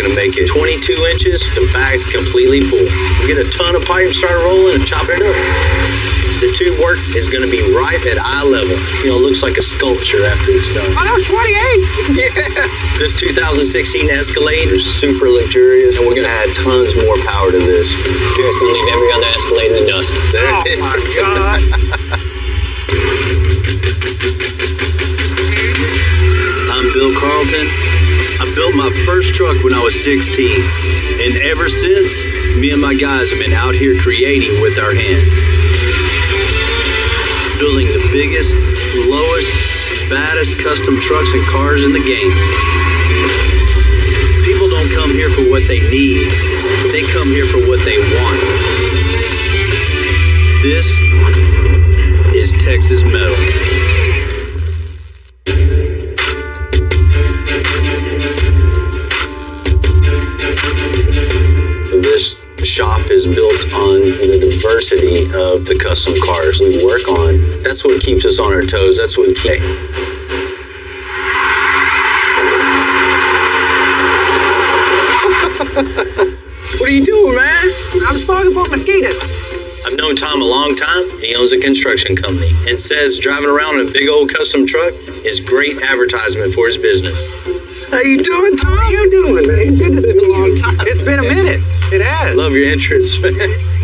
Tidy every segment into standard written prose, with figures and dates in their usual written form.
going to make it 22 inches, the bag's completely full. We get a ton of pipe, start rolling, and chopping it up. The tube work is going to be right at eye level. You know, it looks like a sculpture after it's done. Oh, that was 28! Yeah! This 2016 Escalade is super luxurious, and we're going to add tons more power to this. You're just going to leave every other Escalade in the dust. Oh, my God. I'm Bill Carlton. I built my first truck when I was 16. And ever since, me and my guys have been out here creating with our hands. Building the biggest, lowest, baddest custom trucks and cars in the game. People don't come here for what they need. They come here for what they want. This is Texas Metal. This shop is built on the diversity of the custom cars we work on. That's what keeps us on our toes. That's what keeps. What are you doing, man? I was following for mosquitoes. I've known Tom a long time. He owns a construction company and says driving around in a big old custom truck is great advertisement for his business. How you doing, Tom? How you doing, man? Good to see you. It's been a long time. It's been a minute. It has. Love your entrance, man.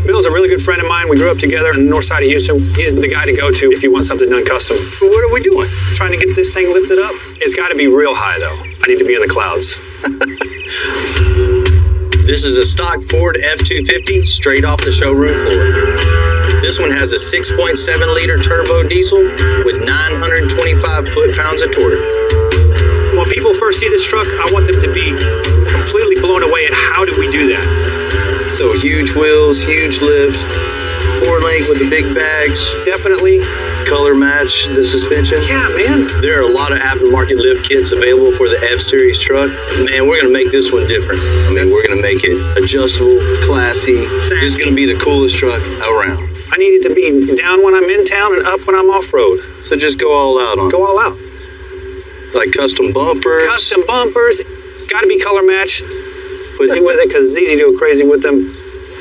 Bill's a really good friend of mine. We grew up together on the north side of Houston. He's the guy to go to if you want something done custom. Well, what are we doing? Trying to get this thing lifted up. It's got to be real high, though. I need to be in the clouds. This is a stock Ford F-250 straight off the showroom floor. This one has a 6.7-liter turbo diesel with 925 foot-pounds of torque. When people first see this truck, I want them to be completely blown away at how did we do that. So huge wheels, huge lift, 4-link with the big bags. Definitely. Color match the suspension. Yeah, man. There are a lot of aftermarket lift kits available for the F-Series truck. Man, we're going to make this one different. I mean, we're going to make it adjustable, classy. This is going to be the coolest truck around. I need it to be down when I'm in town and up when I'm off-road. So just go all out on it. Go all out. Like custom bumpers. Custom bumpers. Got to be color matched. See with it, because it's easy to go crazy with them.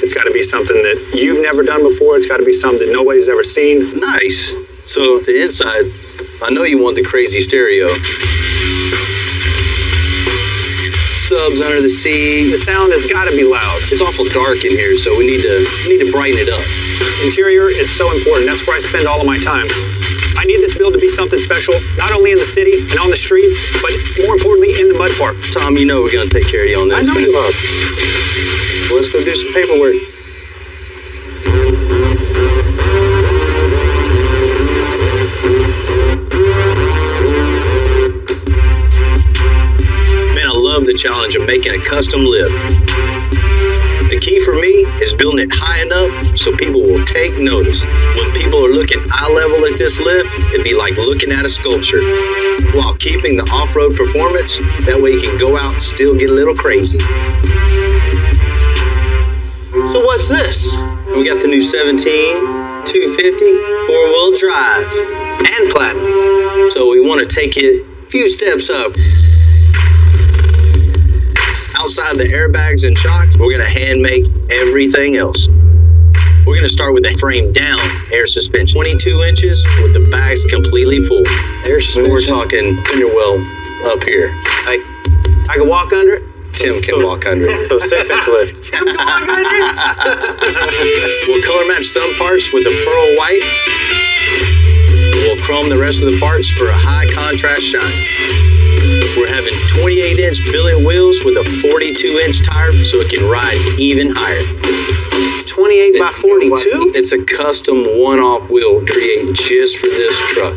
It's got to be something that you've never done before. It's got to be something that nobody's ever seen. Nice. So the inside, I know you want the crazy stereo. Subs under the seat. The sound has got to be loud. It's awful dark in here, so we need to brighten it up. Interior is so important. That's where I spend all of my time. I need this build to be something special, not only in the city and on the streets, but more importantly in the mud park. Tom, you know we're going to take care of you on this. I know you are. Well, let's go do some paperwork. Man, I love the challenge of making a custom lift. The key for me is building it high enough so people will take notice. When people are looking eye level at this lift, it'd be like looking at a sculpture. While keeping the off-road performance, that way you can go out and still get a little crazy. So what's this? We got the new 17, 250, four-wheel drive, and platinum. So we want to take it a few steps up. Outside the airbags and shocks, we're going to hand make everything else. We're going to start with a frame down air suspension. 22 inches with the bags completely full. Air suspension. We're talking fender well up here. I can walk under it? Tim can walk under it. So 6-inch lift. Tim can walk under it? We'll color match some parts with a pearl white. We'll chrome the rest of the parts for a high contrast shine. We're having 28-inch billet wheels with a 42-inch tire so it can ride even higher. 28 by 42? It's a custom one-off wheel created just for this truck.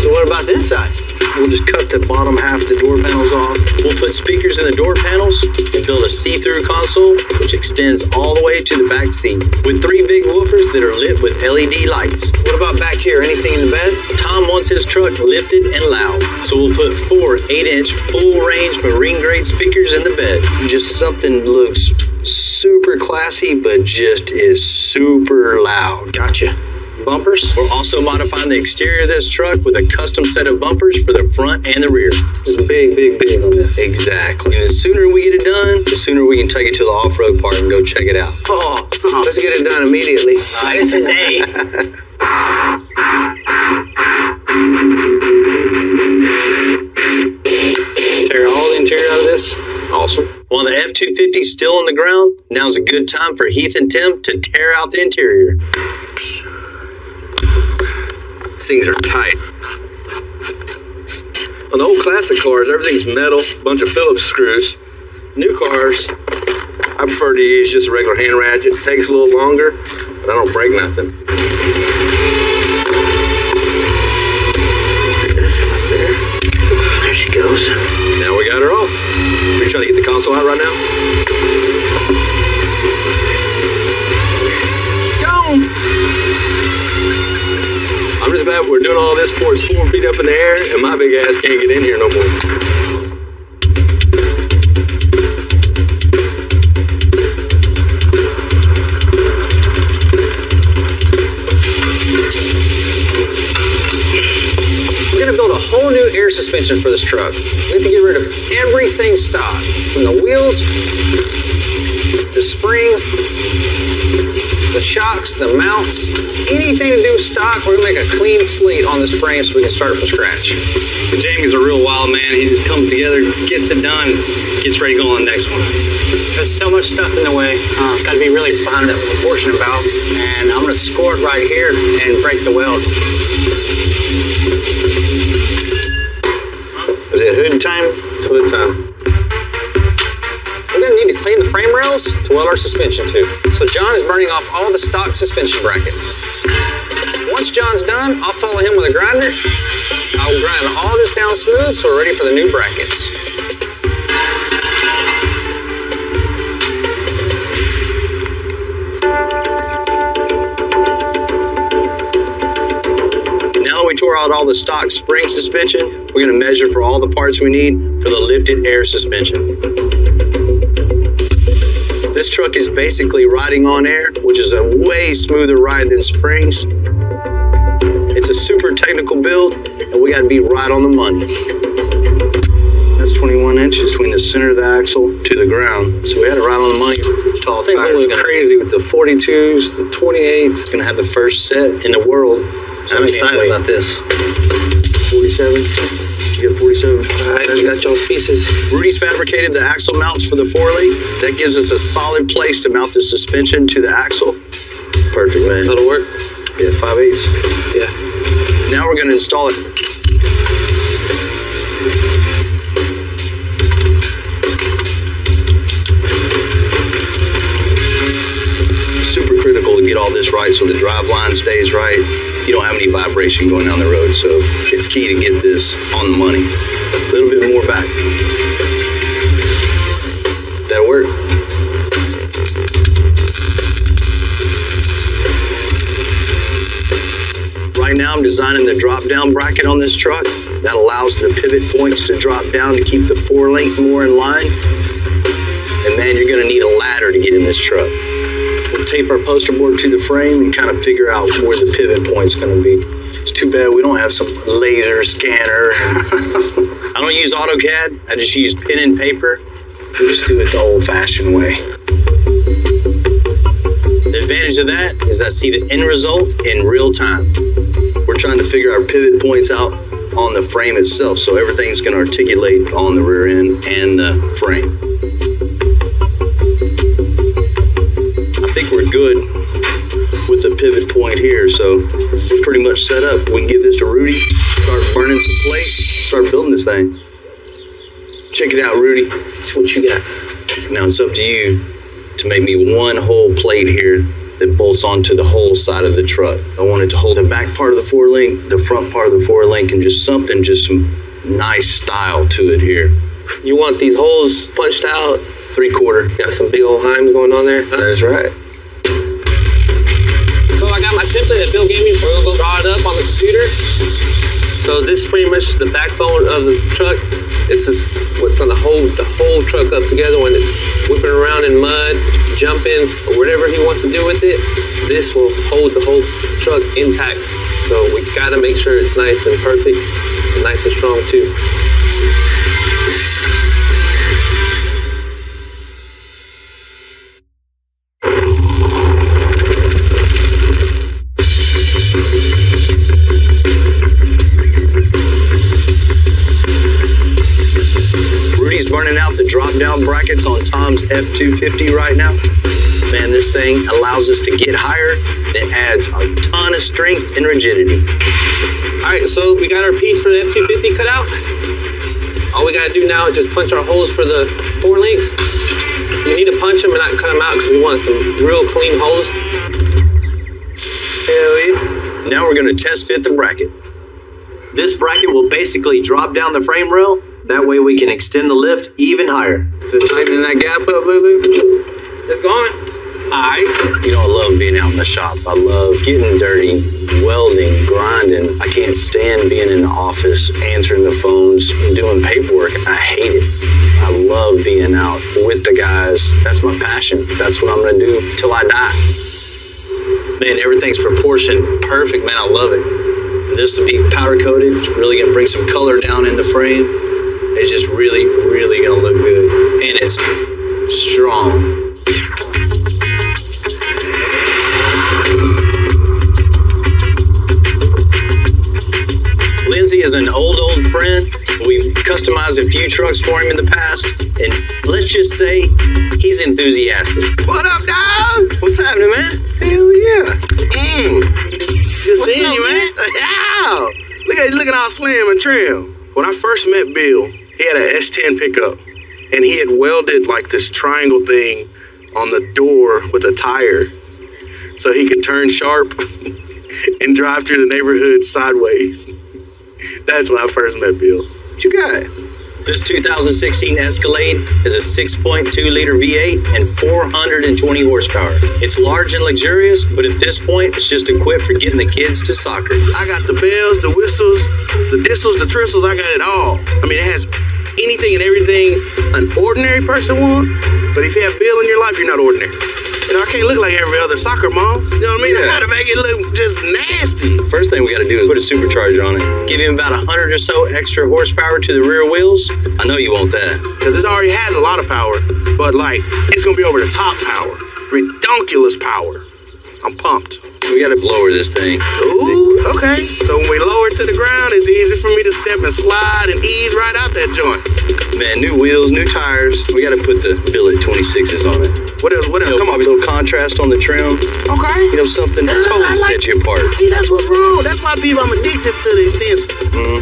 So what about the inside? We'll just cut the bottom half of the door panels off. We'll put speakers in the door panels and build a see-through console, which extends all the way to the back seat, with 3 big woofers that are lit with LED lights. What about back here? Anything in the bed? Tom wants his truck lifted and loud, so we'll put 4 8-inch full-range marine-grade speakers in the bed. Just something that looks super classy, but just is super loud. Gotcha. bumpers. We're also modifying the exterior of this truck with a custom set of bumpers for the front and the rear. Just big on this. Exactly. And the sooner we get it done, the sooner we can take it to the off-road park and go check it out. Let's get it done immediately. Today. Tear all the interior out of this. Awesome. While the F-250 is still on the ground, now's a good time for Heath and Tim to tear out the interior. These things are tight. On the old classic cars, everything's metal, bunch of Phillips screws. New cars, I prefer to use just a regular hand ratchet. It takes a little longer, but I don't break nothing. There she goes. Now we got her off. We're trying to get the console out right now. Gone. I'm just glad we're doing all this before it's 4 feet up in the air and my big ass can't get in here no more. We're gonna build a whole new air suspension for this truck. We have to get rid of everything stock, from the wheels, the springs, the shocks, the mounts, anything to do with stock. We're gonna make a clean slate on this frame so we can start from scratch. Jamie's a real wild man. He just comes together, gets it done, gets ready to go on the next one. There's so much stuff in the way. Gotta be really behind that proportion about. And I'm gonna score it right here and break the weld. Is it hood time? It's hood time. We're gonna need to clean the frame rails to weld our suspension to. So John is burning off all the stock suspension brackets. Once John's done, I'll follow him with a grinder. I'll grind all this down smooth so we're ready for the new brackets. Now that we tore out all the stock spring suspension, we're going to measure for all the parts we need for the lifted air suspension. This truck is basically riding on air, which is a way smoother ride than springs. It's a super technical build, and we got to be right on the money. That's 21 inches between the center of the axle to the ground. So we had it right on the money. Tall Things tires. look crazy with the 42s, the 28s. It's going to have the first set in the world. So I'm excited about this. 47. You got 47. All right, I got y'all's pieces. Rudy's fabricated the axle mounts for the 4-link. That gives us a solid place to mount the suspension to the axle. Perfect, man. That'll work. Yeah, 5/8. Yeah. Now we're going to install it. Super critical to get all this right so the drive line stays right. You don't have any vibration going down the road, so it's key to get this on the money. A little bit more back. That'll work. Right now I'm designing the drop-down bracket on this truck. That allows the pivot points to drop down to keep the 4-link more in line. And man, you're gonna need a ladder to get in this truck. We'll tape our poster board to the frame and kind of figure out where the pivot point's gonna be. It's too bad we don't have some laser scanner. I don't use AutoCAD, I just use pen and paper. We just do it the old-fashioned way. The advantage of that is I see the end result in real time. We're trying to figure our pivot points out on the frame itself, so everything's going to articulate on the rear end and the frame. I think we're good with the pivot point here, so we're pretty much set up. We can give this to Rudy, start burning some plate, start building this thing. Check it out, Rudy. See what you got. Now it's up to you to make me one whole plate here that bolts onto the whole side of the truck. I want it to hold the back part of the 4-link, the front part of the 4-link, and just some nice style to it here. You want these holes punched out? 3/4. Got some big old Heims going on there? That's right. So I got my template that Bill gave me. We're gonna go draw it up on the computer. So this is pretty much the backbone of the truck. This is what's gonna hold the whole truck up together when it's whipping around in mud, jumping, or whatever he wants to do with it. this will hold the whole truck intact. So we gotta make sure it's nice and perfect, and nice and strong too. Rudy's burning out the drop-down brackets on Tom's F250 right now. Man, this thing allows us to get higher. It adds a ton of strength and rigidity. All right, so we got our piece for the F250 cut out. All we gotta do now is just punch our holes for the 4 links. We need to punch them and not cut them out because we want some real clean holes. Hell yeah. Now we're gonna test fit the bracket. This bracket will basically drop down the frame rail. That way we can extend the lift even higher. So tightening that gap up, Lulu? It's going. You know, I love being out in the shop. I love getting dirty, welding, grinding. I can't stand being in the office, answering the phones, doing paperwork. I hate it. I love being out with the guys. That's my passion. That's what I'm going to do till I die. Man, everything's proportioned perfect, man. I love it. This will be powder coated. Really going to bring some color down in the frame. It's just really, really going to look good. And it's strong. Lindsay is an old friend. We've customized a few trucks for him in the past, and let's just say he's enthusiastic. What up, dog? What's happening, man? Hell yeah. Good seeing you, man. Yeah. Look at all slim and trim. When I first met Bill, he had an S10 pickup, and he had welded like this triangle thing on the door with a tire so he could turn sharp and drive through the neighborhood sideways. That's when I first met Bill. What you got? This 2016 Escalade is a 6.2-liter V8 and 420 horsepower. It's large and luxurious, but at this point, it's just equipped for getting the kids to soccer. I got the bells, the whistles, the distles, the tristles. I got it all. I mean, it has anything and everything an ordinary person want. But if you have Bill in your life, you're not ordinary. You know, I can't look like every other soccer mom. You know what I mean? Yeah. I gotta make it look just nasty. First thing we gotta do is put a supercharger on it. Give him about 100 or so extra horsepower to the rear wheels. I know you want that. Because this already has a lot of power, but like, it's gonna be over the top power. Redonkulous power. I'm pumped. We gotta lower this thing. Ooh, okay. So when we lower it to the ground, it's easy for me to step and slide and ease right out that joint. Man, new wheels, new tires. We gotta put the billet 26s on it. What else? What else? You know, Come on. a little contrast on the trim. Okay. You know, something that totally sets you apart. See, that's what's wrong. That's why I'm addicted to the stencil.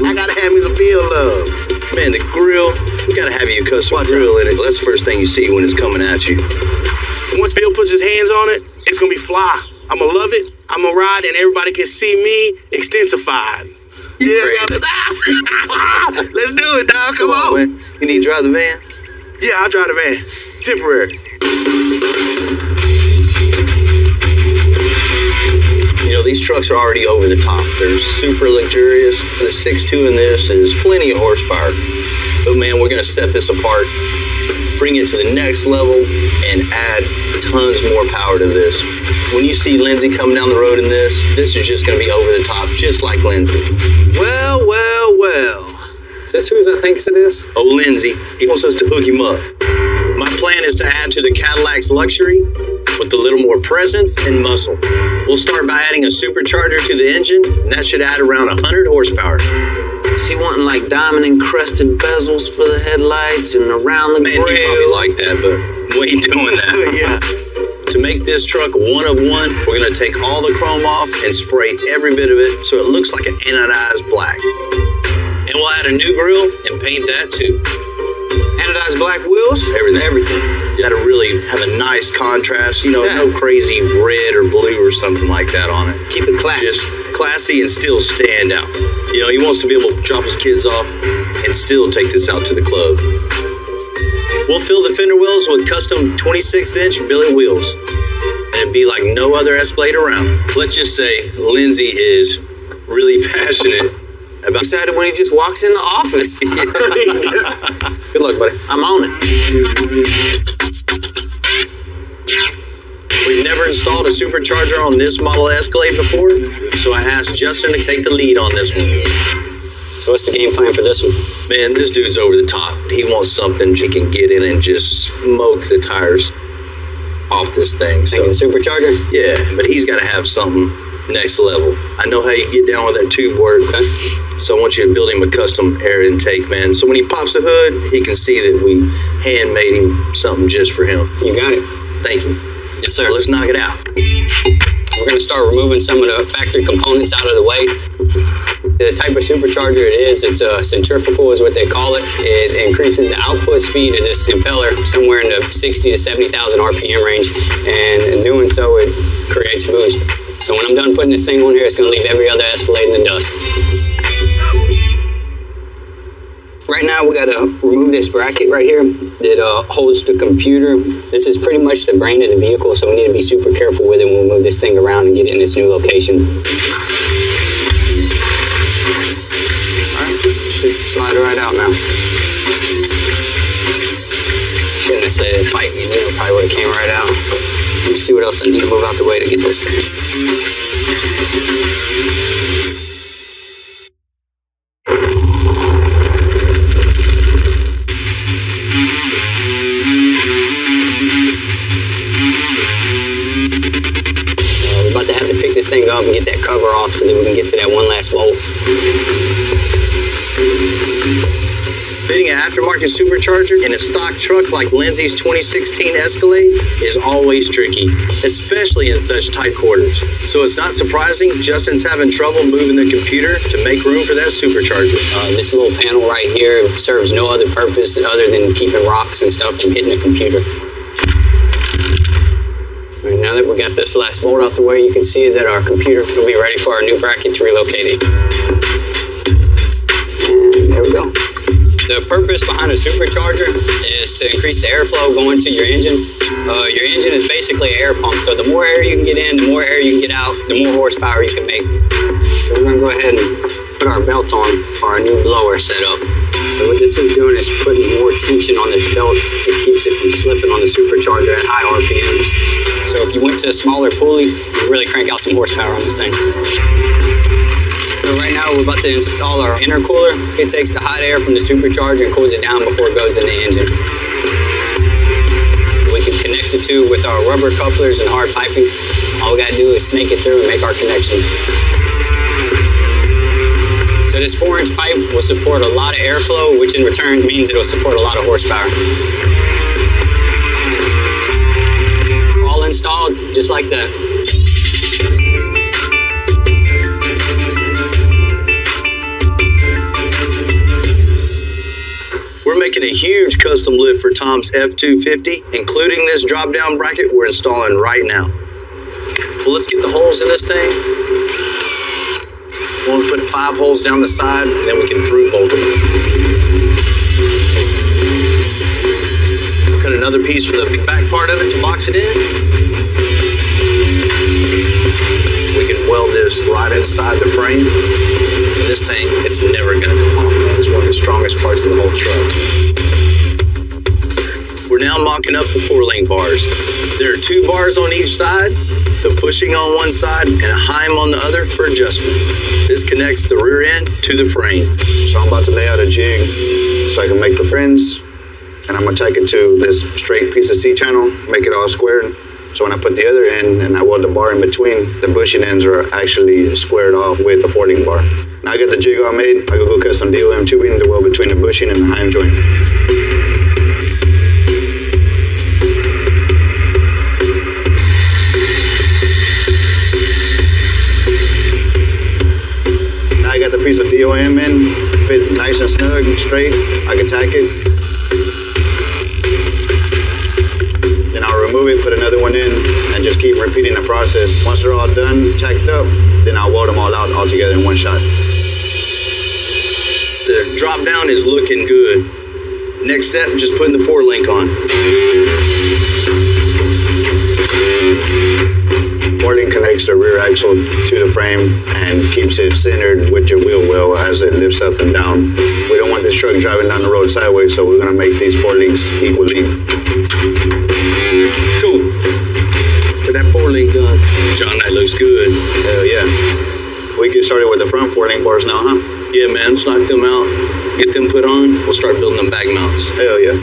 I gotta have me some Bill love. Man, the grill, we gotta have you a custom grill in it. That's the first thing you see when it's coming at you. Once Bill puts his hands on it, it's gonna be fly. I'm gonna love it. I'm gonna ride, and everybody can see me extensified. Yeah, let's do it, dog. Come on. Man. You need to drive the van? Yeah, I'll drive the van. Temporary. You know, these trucks are already over the top. They're super luxurious. The 6.2 in this is plenty of horsepower. But man, we're gonna set this apart, bring it to the next level, and add tons more power to this. When you see Lindsay coming down the road in this is just gonna be over the top, just like Lindsay. Well. Is this who I think it is? Oh, Lindsay, he wants us to hook him up. My plan is to add to the Cadillac's luxury with a little more presence and muscle. We'll start by adding a supercharger to the engine, and that should add around 100 horsepower. Is he wanting like diamond encrusted bezels for the headlights and around the Man, grill? he probably like that, but we ain't doing that. Yeah. To make this truck one of one, we're gonna take all the chrome off and spray every bit of it so it looks like an anodized black. And we'll add a new grill and paint that too. Anodized black wheels? Everything. You gotta really have a nice contrast, you know, no crazy red or blue or something like that on it. Keep it classy. Just classy and still stand out. You know, he wants to be able to drop his kids off and still take this out to the club. We'll fill the fender wells with custom 26-inch billet wheels. And it'd be like no other Escalade around. Let's just say Lindsay is really passionate about... Excited when he just walks in the office. Good luck, buddy. I'm on it. We've never installed a supercharger on this model Escalade before, so I asked Justin to take the lead on this one. So what's the game plan for this one? Man, this dude's over the top. He wants something he can get in and just smoke the tires off this thing. So, Thinking supercharger? yeah, but he's got to have something next level. I know how you get down with that tube work. Okay. So I want you to build him a custom air intake, man. So when he pops the hood, he can see that we handmade him something just for him. You got it. Thank you. Yes, sir. Well, let's knock it out. We're going to start removing some of the factory components out of the way. The type of supercharger it is, it's a centrifugal is what they call it. It increases the output speed of this impeller somewhere in the 60 to 70,000 RPM range. And in doing so, it creates boost. So when I'm done putting this thing on here, it's going to leave every other Escalade in the dust. Right now, we got to remove this bracket right here that holds the computer. This is pretty much the brain of the vehicle, so we need to be super careful with it when we move this thing around and get it in its new location. Should slide right out now. Shouldn't have said fight me, then it probably would have came right out. Let me see what else I need to move out the way to get this thing. We're about to have to pick this thing up and get that cover off so that we can get to that one last bolt. Fitting an aftermarket supercharger in a stock truck like Lindsay's 2016 Escalade is always tricky, especially in such tight quarters. So it's not surprising Justin's having trouble moving the computer to make room for that supercharger. This little panel right here serves no other purpose other than keeping rocks and stuff from hitting the computer. Right, now that we got this last bolt out the way, you can see that our computer will be ready for our new bracket to relocate it. And there we go. The purpose behind a supercharger is to increase the airflow going to your engine. Your engine is basically an air pump, so the more air you can get in, the more air you can get out, the more horsepower you can make. So we're going to go ahead and put our belt on for our new blower setup. So what this is doing is putting more tension on this belt. It keeps it from slipping on the supercharger at high RPMs. So if you went to a smaller pulley, you really crank out some horsepower on this thing. So right now we're about to install our intercooler. It takes the hot air from the supercharger and cools it down before it goes in the engine. We can connect the two with our rubber couplers and hard piping. All we gotta do is snake it through and make our connection. So this 4-inch pipe will support a lot of airflow, which in return means it'll support a lot of horsepower. All installed just like that. We're making a huge custom lift for Tom's F-250, including this drop-down bracket we're installing right now. Well, let's get the holes in this thing. We'll put 5 holes down the side, and then we can through bolt them. Cut another piece for the back part of it to box it in. We can weld this right inside the frame. This thing, it's never gonna come off, man. It's one of the strongest parts of the whole truck. We're now mocking up the 4-link bars. There are 2 bars on each side, the pushing on one side and a heim on the other for adjustment. This connects the rear end to the frame. So I'm about to lay out a jig so I can make the pins, and I'm gonna take it to this straight piece of C-channel, make it all squared. So when I put the other end and I weld the bar in between, the bushing ends are actually squared off with the 4-link bar. Now I got the jig all made, I go cut some DOM tubing to weld between the bushing and the heim joint. Now I got the piece of DOM in, fit nice and snug, straight, I can tack it. Then I'll remove it, put another one in, and just keep repeating the process. Once they're all done, tacked up, then I'll weld them all out all together in one shot. The drop down is looking good. Next step, just putting the 4-link on. 4-link connects the rear axle to the frame and keeps it centered with your wheel well as it lifts up and down. We don't want this truck driving down the road sideways, so we're gonna make these 4 links equal length. Cool. Put that 4-link That looks good. Hell yeah. We get started with the front 4-link bars now, huh? Yeah, man, let's knock them out. Get them put on. We'll start building them bag mounts. Hell yeah.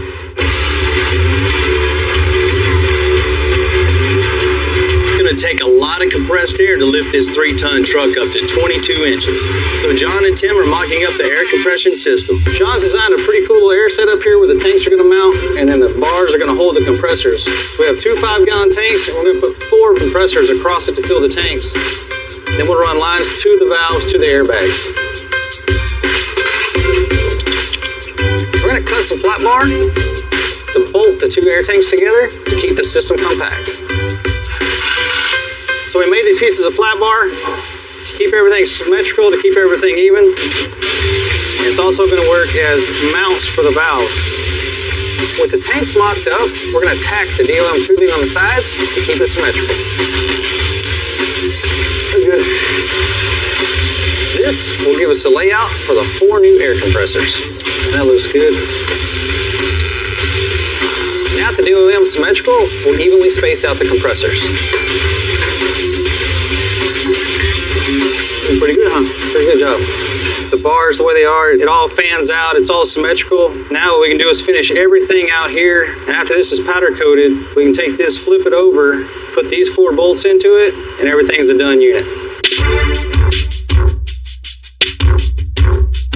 It's gonna take a lot of compressed air to lift this 3-ton truck up to 22 inches. So John and Tim are mocking up the air compression system. John's designed a pretty cool little air setup here where the tanks are going to mount, and then the bars are going to hold the compressors. We have 2 5-gallon tanks, and we're going to put 4 compressors across it to fill the tanks. Then we'll run lines to the valves to the airbags. We're going to cut some flat bar to bolt the 2 air tanks together to keep the system compact. So we made these pieces of flat bar to keep everything symmetrical, to keep everything even. And it's also going to work as mounts for the valves. With the tanks mocked up, we're going to tack the DOM tubing on the sides to keep it symmetrical. Good. This will give us a layout for the 4 new air compressors. And that looks good. Now that the DOM is symmetrical, we'll evenly space out the compressors. Pretty good, huh? Pretty good job. The bars, the way they are, it all fans out. It's all symmetrical. Now what we can do is finish everything out here. And after this is powder coated, we can take this, flip it over, put these 4 bolts into it, and everything's a done unit.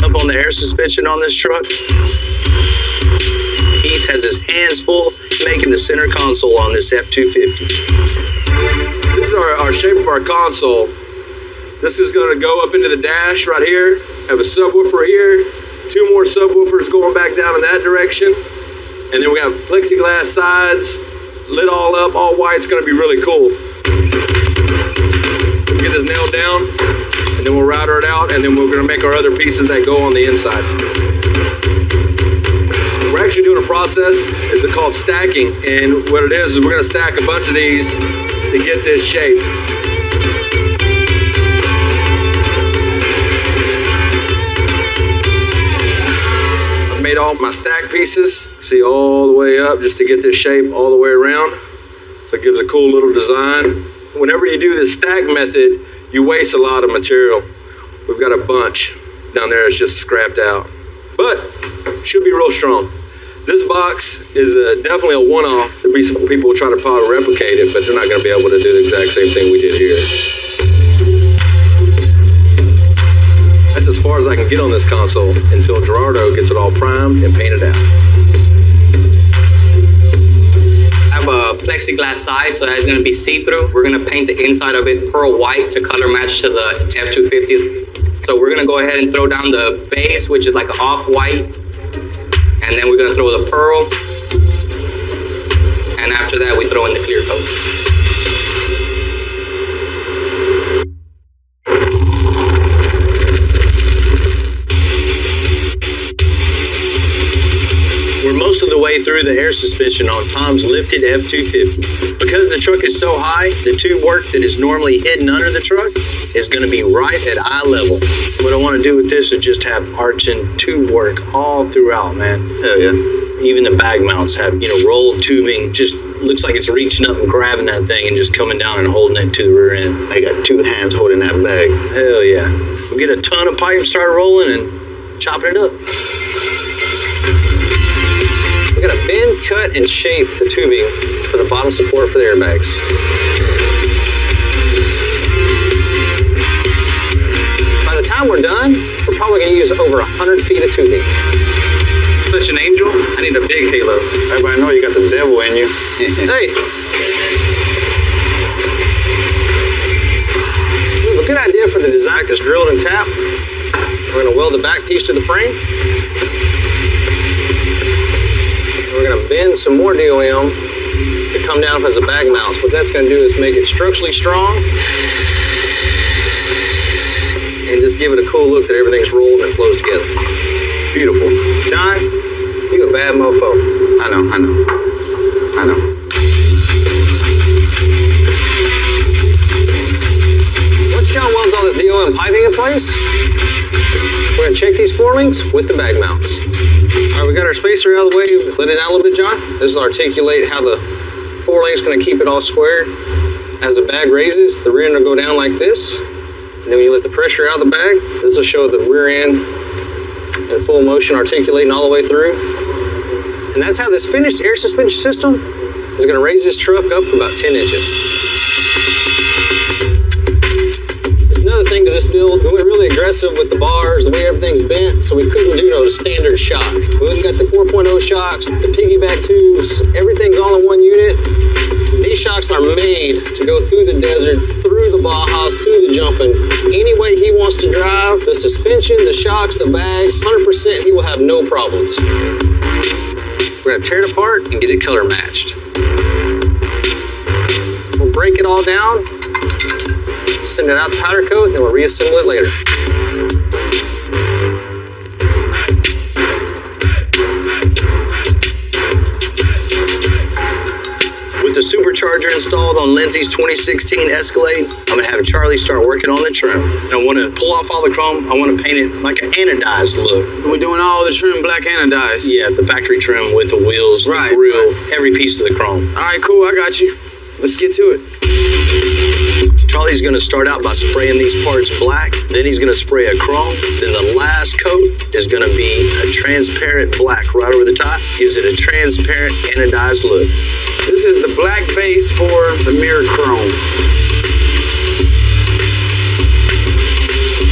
Up on the air suspension on this truck, Heath has his hands full making the center console on this F-250. This is our shape of our console. This is going to go up into the dash right here, have a subwoofer here, 2 more subwoofers going back down in that direction, and then we have plexiglass sides, lit all up, all white. It's going to be really cool. We'll get this nailed down, and then we'll router it out, and then we're going to make our other pieces that go on the inside. We're actually doing a process, it's called stacking, and what it is we're going to stack a bunch of these to get this shape. Made all my stack pieces, see, all the way up just to get this shape all the way around. So it gives a cool little design. Whenever you do this stack method, you waste a lot of material. We've got a bunch down there that's just scrapped out, but should be real strong. This box is definitely a one-off. There'll be some people trying to probably replicate it, but they're not going to be able to do the exact same thing we did here. That's as far as I can get on this console until Gerardo gets it all primed and painted out. I have a plexiglass side, so that's going to be see-through. We're going to paint the inside of it pearl white to color match to the F-250. So we're going to go ahead and throw down the base, which is like an off-white. And then we're going to throw the pearl. And after that, we throw in the clear coat. Most of the way through the air suspension on Tom's lifted F-250. Because the truck is so high, the tube work that is normally hidden under the truck is going to be right at eye level. What I want to do with this is just have arching tube work all throughout, man. Hell yeah. Even the bag mounts have, rolled tubing. Just looks like it's reaching up and grabbing that thing and just coming down and holding it to the rear end. I got 2 hands holding that bag. Hell yeah. We'll get a ton of pipe, start rolling, and chopping it up. We're going to bend, cut, and shape the tubing for the bottom support for the airbags. By the time we're done, we're probably going to use over 100 feet of tubing. Such an angel, I need a big halo. Everybody know you got the devil in you. Hey. We have a good idea for the design that's drilled and tapped. We're going to weld the back piece to the frame. We're going to bend some more DOM to come down as a bag mounts. What that's going to do is make it structurally strong and just give it a cool look that everything's rolled and flows together. Beautiful. John, you a bad mofo. I know. Once John welds all this DOM piping in place, we're going to check these 4 links with the bag mounts. All right, we got our spacer out of the way. Let it down a little bit, John. This will articulate how the 4 links going to keep it all squared. As the bag raises, the rear end will go down like this. And then when you let the pressure out of the bag, this will show the rear end in full motion, articulating all the way through. And that's how this finished air suspension system is going to raise this truck up about 10 inches. There's another thing to this build. We went really aggressive with the bars, the way everything's bent, so we couldn't do no standard shock. We got the 4.0 shocks, the piggyback tubes, everything's all in one unit. These shocks are made to go through the desert, through the Bajas, through the jumping. Any way he wants to drive, the suspension, the shocks, the bags, 100% he will have no problems. We're gonna tear it apart and get it color matched. We'll break it all down, send it out to powder coat, then we'll reassemble it later. With the supercharger installed on Lindsay's 2016 Escalade, I'm gonna have Charlie start working on the trim. And I wanna pull off all the chrome, I wanna paint it like an anodized look. We're doing all the trim black anodized. Yeah, the factory trim with the wheels, Right, the grill, every piece of the chrome. All right, cool. I got you. Let's get to it. Charlie's gonna start out by spraying these parts black, then he's gonna spray a chrome, then the last coat is gonna be a transparent black right over the top, gives it a transparent anodized look. This is the black base for the mirror chrome.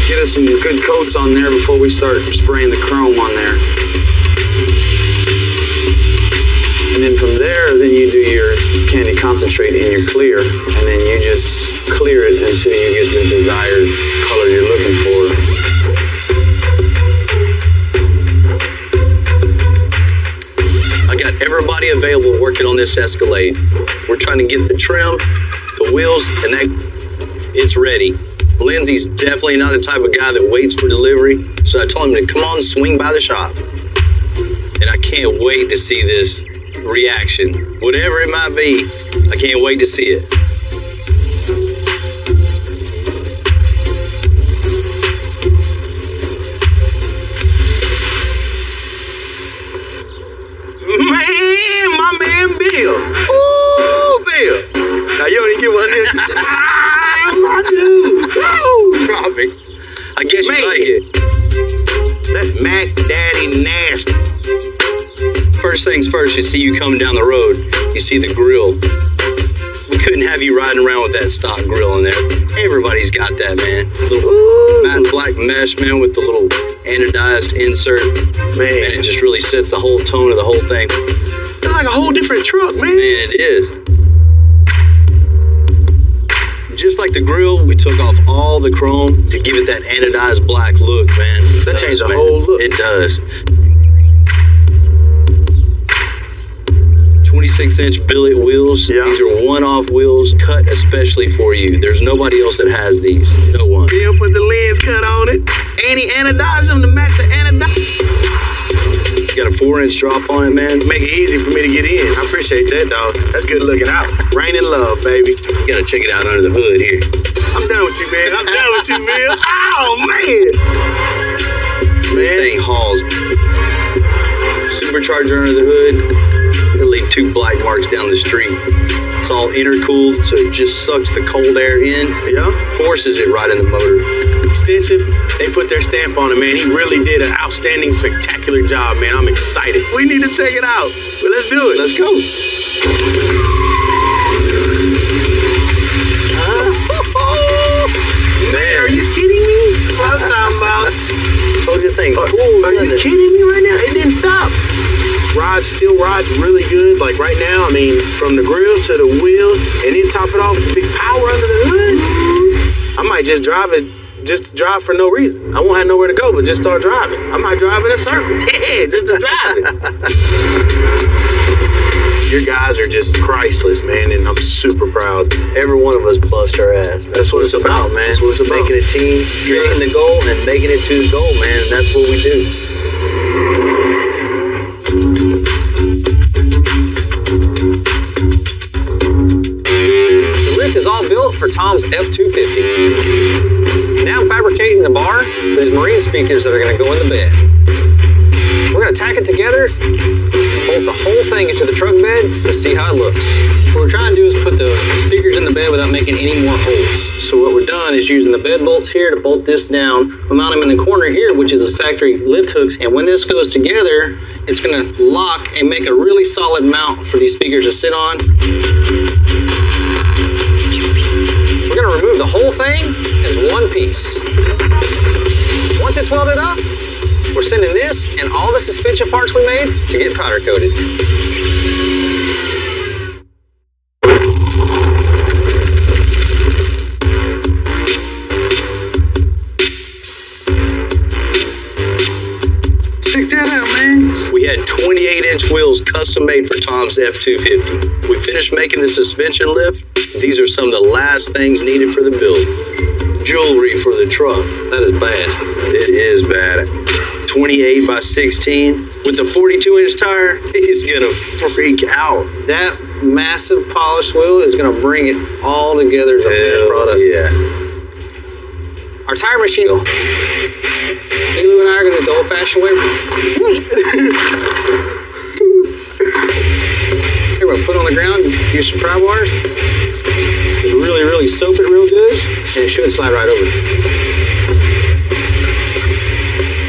Get us some good coats on there before we start spraying the chrome on there. And then from there, then you do your candy concentrate in your clear, and then you just clear it until you get the desired color you're looking for. I got everybody available working on this Escalade. We're trying to get the trim, the wheels, and that it's ready. Lindsay's definitely not the type of guy that waits for delivery, so I told him to come on, swing by the shop. And I can't wait to see this reaction. Whatever it might be, I can't wait to see it. Man, my man Bill. Ooh, Bill. Now you only get one here. My dude. Woo. Drop it. I guess you Man. like it. That's Mac Daddy Nasty. First things first, you see you coming down the road, you see the grill. We couldn't have you riding around with that stock grill in there. Everybody's got that, man. Little matte black mesh, man, with the little anodized insert. Man, it just really sets the whole tone of the whole thing. It's like a whole different truck, man. Man, it is. Just like the grill, we took off all the chrome to give it that anodized black look, man. That changed the whole look. It does. 26-inch billet wheels. Yeah. These are one-off wheels cut especially for you. There's nobody else that has these. No one. Bill put the lens cut on it, and he anodized them to match the anodize. Got a 4-inch drop on it, man. Make it easy for me to get in. I appreciate that, dog. That's good looking out. Rain and love, baby. You gotta check it out under the hood here. I'm done with you, man. I'm done with you, Bill. Oh, man. This thing hauls. Supercharger under the hood. It'll leave 2 black marks down the street. It's all intercooled, so it just sucks the cold air in. Yeah. Forces it right in the motor. Extensive. They put their stamp on it, man. He really did an outstanding, spectacular job, man. I'm excited. We need to take it out. But let's do it. Let's go. Man, are you kidding me? What I'm talking about? Told you the thing. Are you kidding me right now? It didn't stop. Still rides really good. Like right now, I mean, from the grill to the wheels, and then top it off with big power under the hood. I might just drive it, just to drive for no reason. I won't have nowhere to go, but just start driving. I might drive in a circle. Yeah, just to drive it. Your guys are just priceless, man, and I'm super proud. Every one of us bust our ass. That's what it's about, man. That's what it's about. Making a team, creating the goal, and making it to the goal, man. And that's what we do. The lift is all built for Tom's F-250. Now I'm fabricating the bar for these marine speakers that are going to go in the bed. We're going to tack it together, bolt the whole thing into the truck bed to see how it looks. What we're trying to do is put the speakers in the bed without making any more holes. So what we're done is using the bed bolts here to bolt this down. We mount them in the corner here, which is a factory lift hooks. And when this goes together, it's gonna lock and make a really solid mount for these speakers to sit on. We're gonna remove the whole thing as one piece. Once it's welded up, we're sending this and all the suspension parts we made to get powder coated. Check that out, man. We had 28-inch wheels custom made for Tom's F-250. We finished making the suspension lift. These are some of the last things needed for the build. Jewelry for the truck. That is bad. It is bad. 28 by 16 with the 42-inch tire. He's gonna freak out. That massive polished wheel is gonna bring it all together as a finished product. Yeah. Our tire machine. Big Lou and I are gonna do the old-fashioned way. Here, we'll put it on the ground, use some pry bars. Just really soak it real good, and it should slide right over.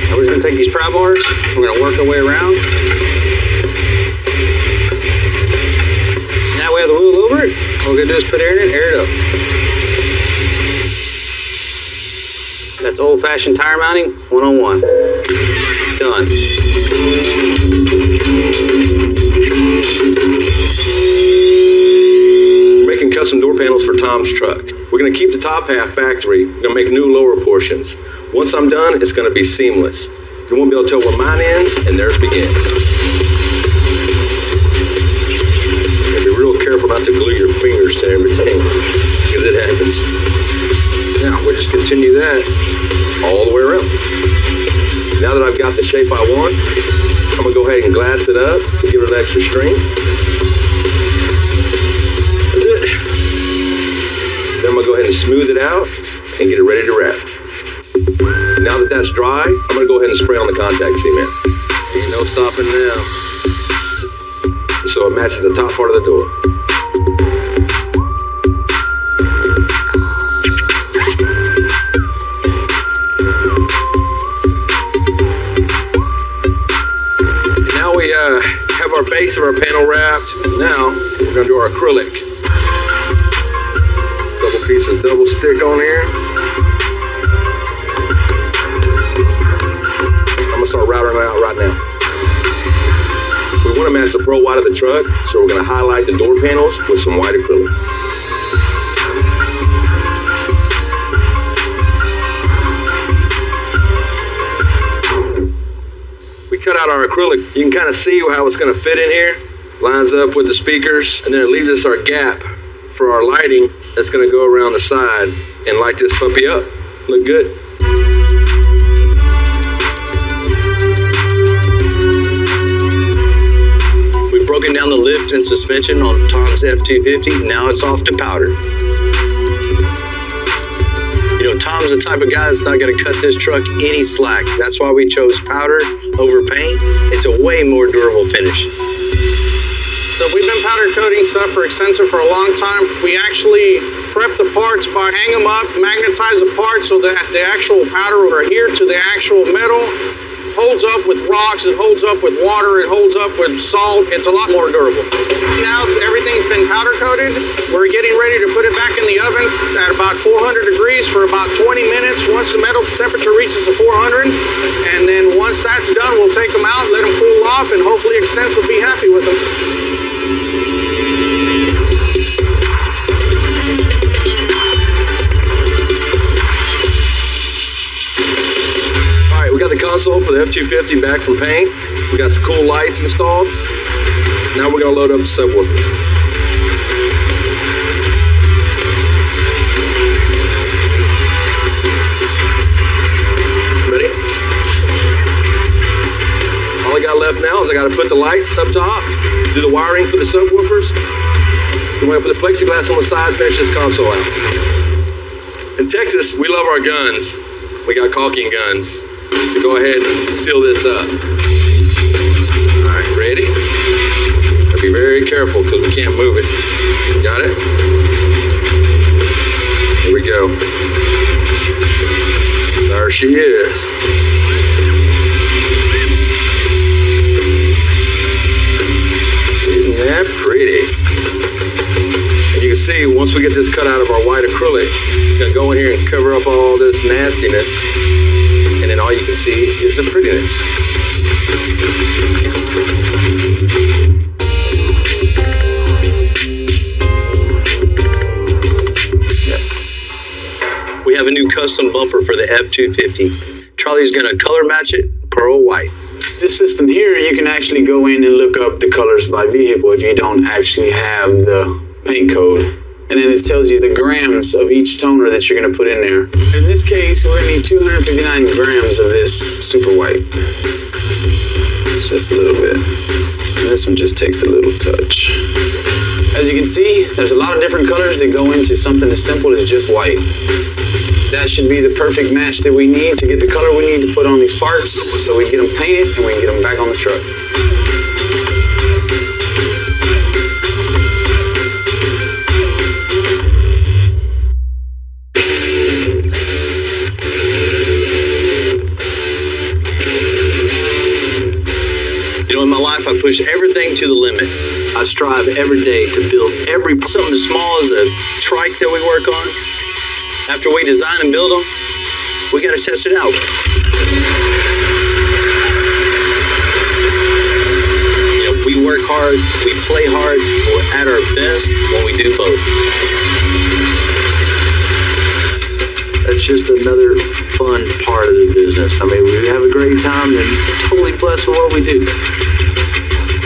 Now we're just gonna take these pry bars, we're gonna work our way around. Now we have the wheel over it. All we're gonna do is put air in it, air it up. That's old-fashioned tire mounting, 101. Done. Making custom door panels for Tom's truck. We're going to keep the top half factory. We're going to make new lower portions. Once I'm done, it's going to be seamless. You won't be able to tell where mine ends and theirs begins. You gotta be real careful not to glue your fingers to everything, because it happens. Now, we'll just continue that all the way around. Now that I've got the shape I want, I'm going to go ahead and glass it up to give it an extra string. That's it. Then I'm going to go ahead and smooth it out and get it ready to wrap. Now that that's dry, I'm going to go ahead and spray on the contact cement. Ain't no stopping now. So it matches the top part of the door. Have our base of our panel wrapped. Now we're going to do our acrylic. Double piece of double stick on here. I'm going to start routing it out right now. We want to match the pearl white of the truck, so we're going to highlight the door panels with some white acrylic. Cut out our acrylic. You can kind of see how it's going to fit in here. Lines up with the speakers, and then it leaves us our gap for our lighting that's going to go around the side and light this puppy up. Look good. We've broken down the lift and suspension on Tom's F-250. Now it's off to powder. You know, Tom's the type of guy that's not going to cut this truck any slack. That's why we chose powder over paint. It's a way more durable finish. So we've been powder coating stuff for Extensor for a long time. We actually prep the parts by hang them up, magnetize the parts so that the actual powder will adhere to the actual metal. Holds up with rocks, it holds up with water, it holds up with salt. It's a lot more durable. Now everything's been powder coated. We're getting ready to put it back in the oven at about 400 degrees for about 20 minutes once the metal temperature reaches the 400. And then once that's done, we'll take them out, let them cool off, and hopefully Extensor will be happy with them. We got the console for the F-250 back from paint. We got some cool lights installed. Now we're going to load up the subwoofer. Ready? All I got left now is I got to put the lights up top, do the wiring for the subwoofers. Then we're going to put the plexiglass on the side, finish this console out. In Texas, we love our guns. We got caulking guns. Go ahead and seal this up. All right, ready? very careful because we can't move it. Got it? Here we go. There she is. Isn't that pretty? And you can see once we get this cut out of our white acrylic, it's going to go in here and cover up all this nastiness. And then all you can see is the prettiness. We have a new custom bumper for the F-250. Charlie's going to color match it pearl white. This system here, you can actually go in and look up the colors by vehicle if you don't actually have the paint code. And then it tells you the grams of each toner that you're going to put in there. In this case, we're going to need 259 grams of this super white. It's just a little bit. And this one just takes a little touch. As you can see, there's a lot of different colors that go into something as simple as just white. That should be the perfect match that we need to get the color we need to put on these parts so we get them painted and we can get them back on the truck. You know, in my life, I push everything to the limit. I strive every day to build something as small as a trike that we work on. After we design and build them, we got to test it out. You know, we work hard, we play hard, we're at our best when we do both. That's just another fun part of the business. I mean, we have a great time and totally blessed with what we do.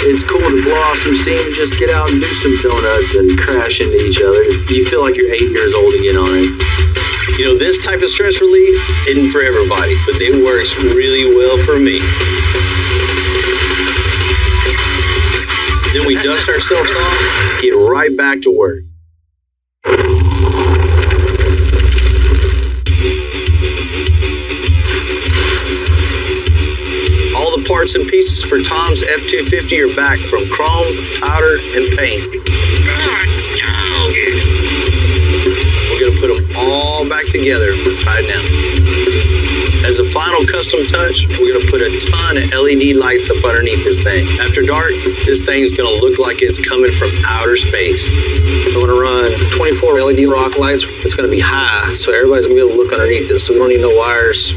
It's cool to blow off some steam and just get out and do some donuts and crash into each other. You feel like you're 8 years old again on it. You know, this type of stress relief isn't for everybody, but it works really well for me. Then we dust ourselves off, get right back to work. All the parts and pieces for Tom's F-250 are back from chrome, powder, and paint. We're going to put them all back together right now. As a final custom touch, we're going to put a ton of LED lights up underneath this thing. After dark, this thing's going to look like it's coming from outer space. I'm going to run 24 LED rock lights. It's going to be high, so everybody's going to be able to look underneath this. So we don't need no wires.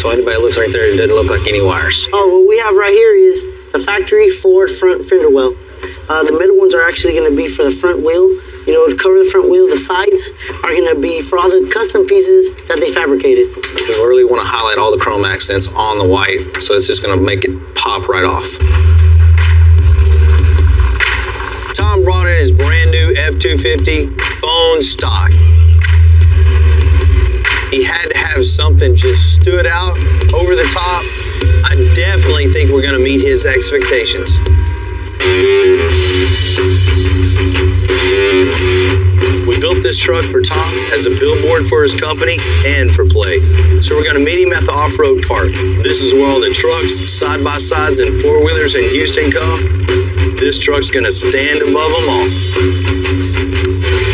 So anybody looks right there, it doesn't look like any wires. Oh, what we have right here is the factory Ford front fender well. The middle ones are actually going to be for the front wheel. You know, to cover the front wheel, the sides are going to be for all the custom pieces that they fabricated. We really want to highlight all the chrome accents on the white, so it's just going to make it pop right off. Tom brought in his brand new F-250 bone stock. He had to have something just stood out over the top. I definitely think we're going to meet his expectations. We built this truck for Tom as a billboard for his company and for play. So we're going to meet him at the off-road park. This is where all the trucks, side-by-sides, and four-wheelers in Houston come. This truck's going to stand above them all.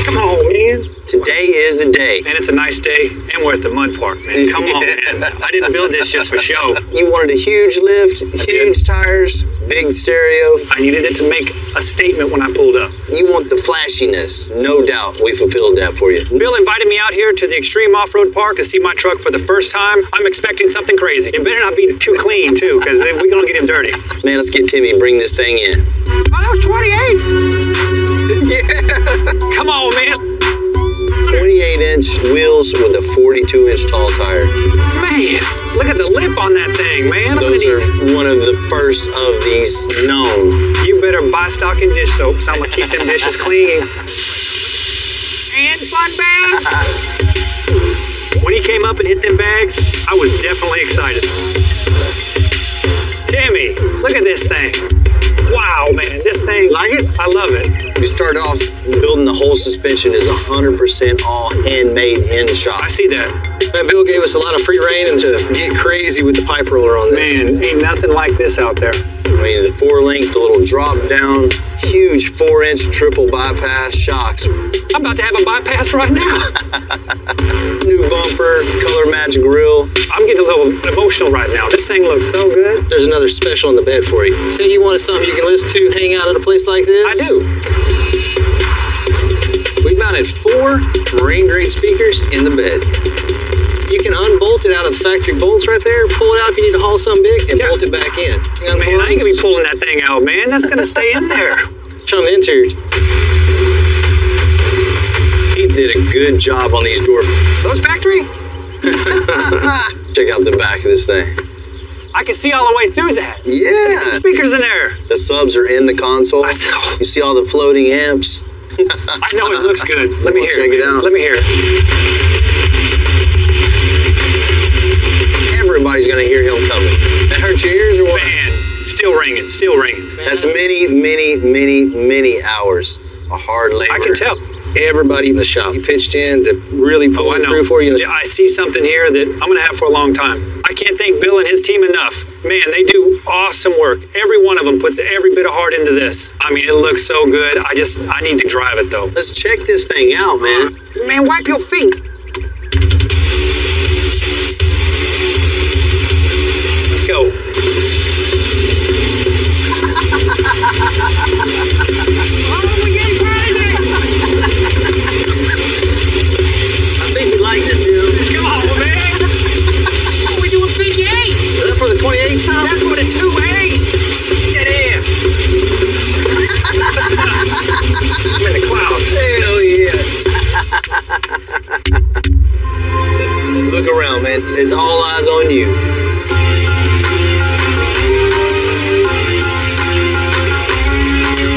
Come on, man. Today is the day. And it's a nice day, and we're at the mud park, man. Come on, man. I didn't build this just for show. You wanted a huge lift, huge tires, big stereo. I needed it to make a statement when I pulled up. You want the flashiness. No doubt we fulfilled that for you. Bill invited me out here to the Extreme Off-Road Park to see my truck for the first time. I'm expecting something crazy. It better not be too clean, too, because we're going to get him dirty. Man, let's get Timmy and bring this thing in. Oh, that was 28. Yeah. Come on, man. 28-inch wheels with a 42-inch tall tire. Man, look at the lip on that thing, man. Those are one of the first of these known. You better buy stock and dish soap, so I'm going to keep them dishes clean. And fun bags. When he came up and hit them bags, I was definitely excited. Timmy, look at this thing. Wow, man, this thing. Like it? I love it. We started off building the whole suspension is 100% all handmade in the shop. I see that. Man, Bill gave us a lot of free rein and to get crazy with the pipe roller on this. Man, ain't nothing like this out there. I mean, the 4-link, the little drop down, huge 4-inch triple bypass shocks. I'm about to have a bypass right now. New bumper, color match grill. I'm getting a little emotional right now. This thing looks so good. There's another special in the bed for you. Say you wanted something you can listen to, hang out at a place like this. I do. We mounted 4 marine grade speakers in the bed. You can unbolt it out of the factory bolts right there, pull it out if you need to haul something big, and bolt it back in. Man, I ain't gonna be pulling that thing out, man. That's gonna stay in there. Show them the interior. He did a good job on these doors. Those factory? Check out the back of this thing. I can see all the way through that. Yeah. Speakers in there. The subs are in the console. You see all the floating amps. I know it looks good. Let me hear Check it out. Let me hear it. Everybody's gonna hear him coming. That hurt your ears or what? Man, still ringing, still ringing. That's many hours of hard labor. I can tell. Everybody in the shop, you pitched in that really pulled through for you. Yeah, I see something here that I'm going to have for a long time. I can't thank Bill and his team enough. Man, they do awesome work. Every one of them puts every bit of heart into this. I mean, it looks so good. I need to drive it, though. Let's check this thing out, man. Man, wipe your feet. Let's go. Come on, man. We do a big 8. Is that for the 28 time? That's for the 2-8. Get in. I'm in the clouds. Hell yeah. Look around, man. It's all eyes on you.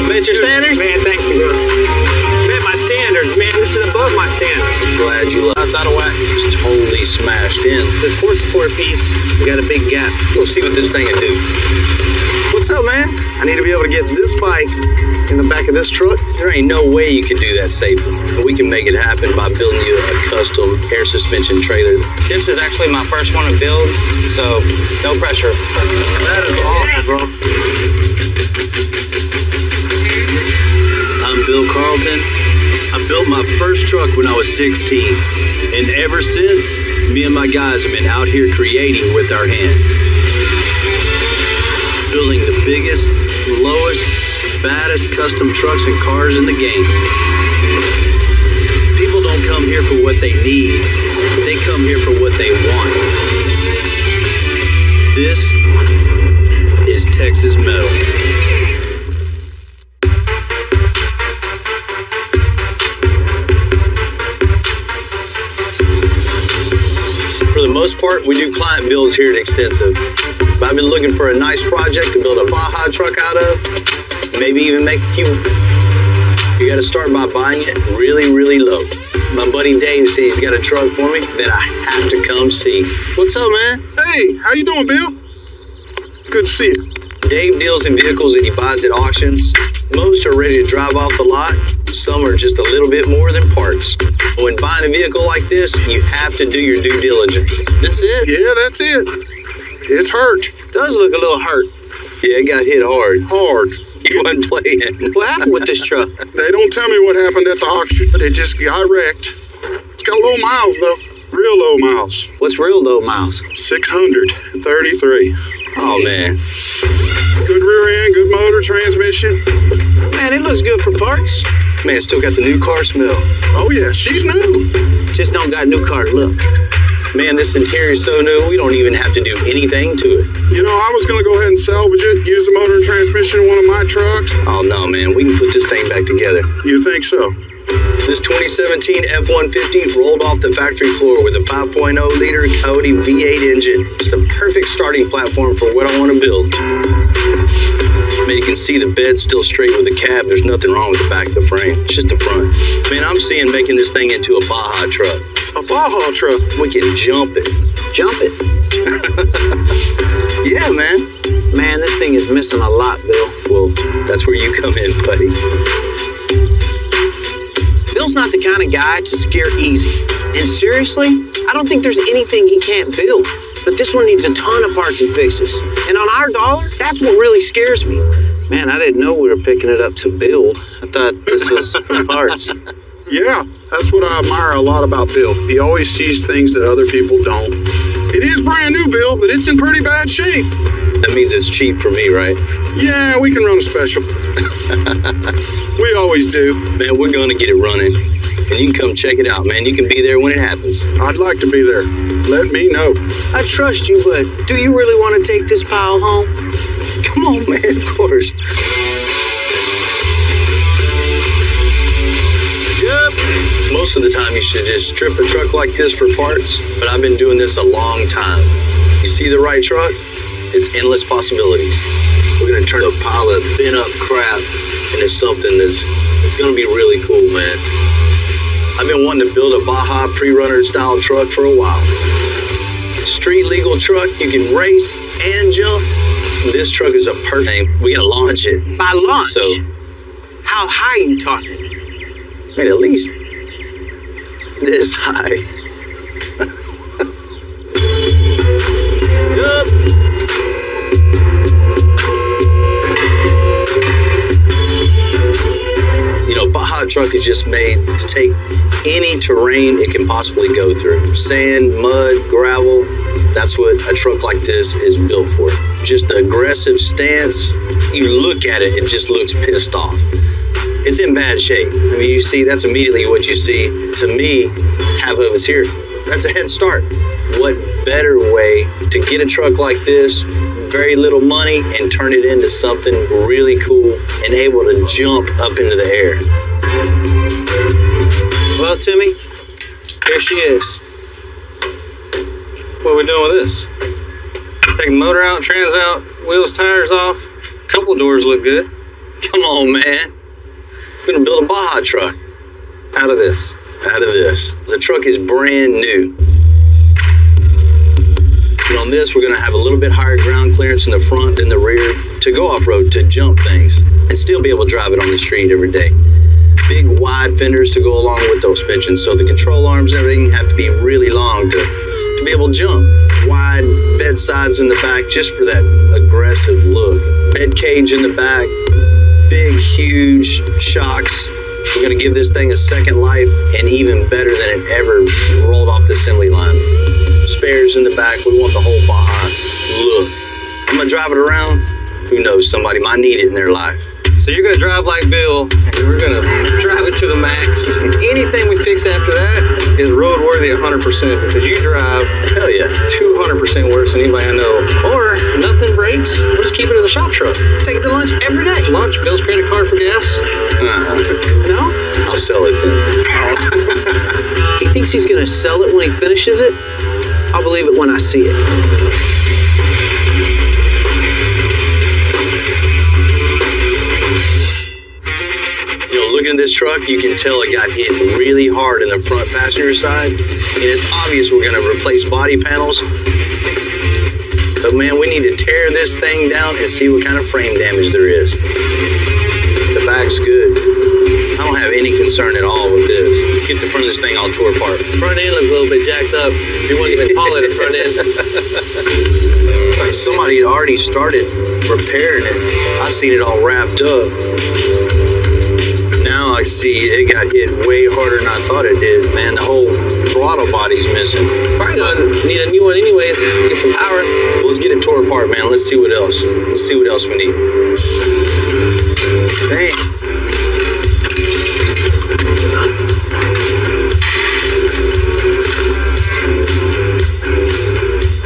Met your standards? Man, thank you, bro. Man, my standards, man. This is above my standards. I'm glad you left. Out of whack. It's totally smashed in. This port support piece, we got a big gap. We'll see what this thing can do. What's up, man? I need to be able to get this bike in the back of this truck. There ain't no way you can do that safely. But we can make it happen by building you a custom air suspension trailer. This is actually my first one to build, so no pressure. That is awesome, bro. I'm Bill Carlton. I built my first truck when I was 16. And ever since, me and my guys have been out here creating with our hands. Building the biggest, lowest, baddest custom trucks and cars in the game. People don't come here for what they need. They come here for what they want. This is Texas Metal. For the most part, we do client builds here at Extensive. But I've been looking for a nice project to build a Baja truck out of, maybe even make a few. You gotta start by buying it really, really low. My buddy Dave says he's got a truck for me that I have to come see. What's up, man? Hey, how you doing, Bill? Good to see you. Dave deals in vehicles that he buys at auctions. Most are ready to drive off the lot. Some are just a little bit more than parts. When buying a vehicle like this, you have to do your due diligence. This it? Yeah, that's it. It's hurt. It does look a little hurt. Yeah, it got hit hard. Hard. You wasn't playing. What happened with this truck? They don't tell me what happened at the auction, but it just got wrecked. It's got low miles, though. Real low miles. What's real low miles? 633. Oh, man. Good rear end, good motor, transmission. Man, it looks good for parts. Man, it's still got the new car smell. Oh, yeah, she's new. Just don't got new car look. Man, this interior is so new, we don't even have to do anything to it. You know, I was going to go ahead and salvage it, use the motor and transmission in one of my trucks. Oh, no, man. We can put this thing back together. You think so? This 2017 F-150 rolled off the factory floor with a 5.0-liter Coyote V8 engine. It's the perfect starting platform for what I want to build. Man, you can see the bed still straight with the cab. There's nothing wrong with the back of the frame. It's just the front. Man, I'm seeing making this thing into a Baja truck. A Baja truck? We can jump it. Jump it? Yeah, man. Man, this thing is missing a lot, Bill. Well, that's where you come in, buddy. Bill's not the kind of guy to scare easy, And seriously, I don't think there's anything he can't build. But this one needs a ton of parts and fixes. And on our dollar, that's what really scares me. Man, I didn't know we were picking it up to build. I thought this was parts. Yeah, that's what I admire a lot about Bill. He always sees things that other people don't. It is brand new, Bill, but it's in pretty bad shape. That means it's cheap for me, right? Yeah, we can run a special. We always do. Man, we're going to get it running. And you can come check it out, man. You can be there when it happens. I'd like to be there. Let me know. I trust you, but do you really want to take this pile home? Come on, man, of course. Yep. Most of the time you should just strip a truck like this for parts, but I've been doing this a long time. You see the right truck? It's endless possibilities. We're going to turn a pile of bent up crap into something that's going to be really cool, man. I've been wanting to build a Baja pre-runner style truck for a while. Street legal truck, you can race and jump. This truck is a perfect thing. We got to launch it. By launch? So, how high are you talking? man, at least this high. Yup. Baja truck is just made to take any terrain it can possibly go through. Sand, mud, gravel. That's what a truck like this is built for. Just the aggressive stance. You look at it, it just looks pissed off. It's in bad shape. I mean, you see, that's immediately what you see. To me, half of it's here. That's a head start. What better way to get a truck like this, very little money, and turn it into something really cool and able to jump up into the air. Well, Timmy, here she is. What are we doing with this? Taking the motor out, trans out, wheels, tires off. A couple of doors look good. Come on, man. We're gonna build a Baja truck. Out of this. Out of this. The truck is brand new. And on this, we're going to have a little bit higher ground clearance in the front than the rear to go off-road, to jump things, and still be able to drive it on the street every day. Big, wide fenders to go along with those suspensions, so the control arms and everything have to be really long to be able to jump. Wide bed sides in the back just for that aggressive look. Bed cage in the back, big, huge shocks. We're going to give this thing a second life, and even better than it ever rolled off the assembly line. Spares in the back. We want the whole Baja look. I'm gonna drive it around. Who knows? Somebody might need it in their life. So you're gonna drive like Bill, and we're gonna drive it to the max. Anything we fix after that is roadworthy 100% because you drive, hell yeah, 200% worse than anybody I know. Or nothing breaks. We'll just keep it as a shop truck. Take it to lunch every day. Lunch, Bill's credit card for gas. No? I'll sell it then. He thinks he's gonna sell it when he finishes it? I'll believe it when I see it. Looking at this truck, you can tell it got hit really hard in the front passenger side. And it's obvious we're going to replace body panels. But man, we need to tear this thing down and see what kind of frame damage there is. The back's good. I don't have any concern at all with this. Let's get the front of this thing all tore apart. Front end looks a little bit jacked up. You wouldn't even call it a front end. It's like somebody had already started repairing it. I seen it all wrapped up. Now I see it got hit way harder than I thought it did. Man, the whole throttle body's missing. Probably gonna need a new one anyways. Get some power. Well, let's get it tore apart, man. Let's see what else. Let's see what else we need. Dang.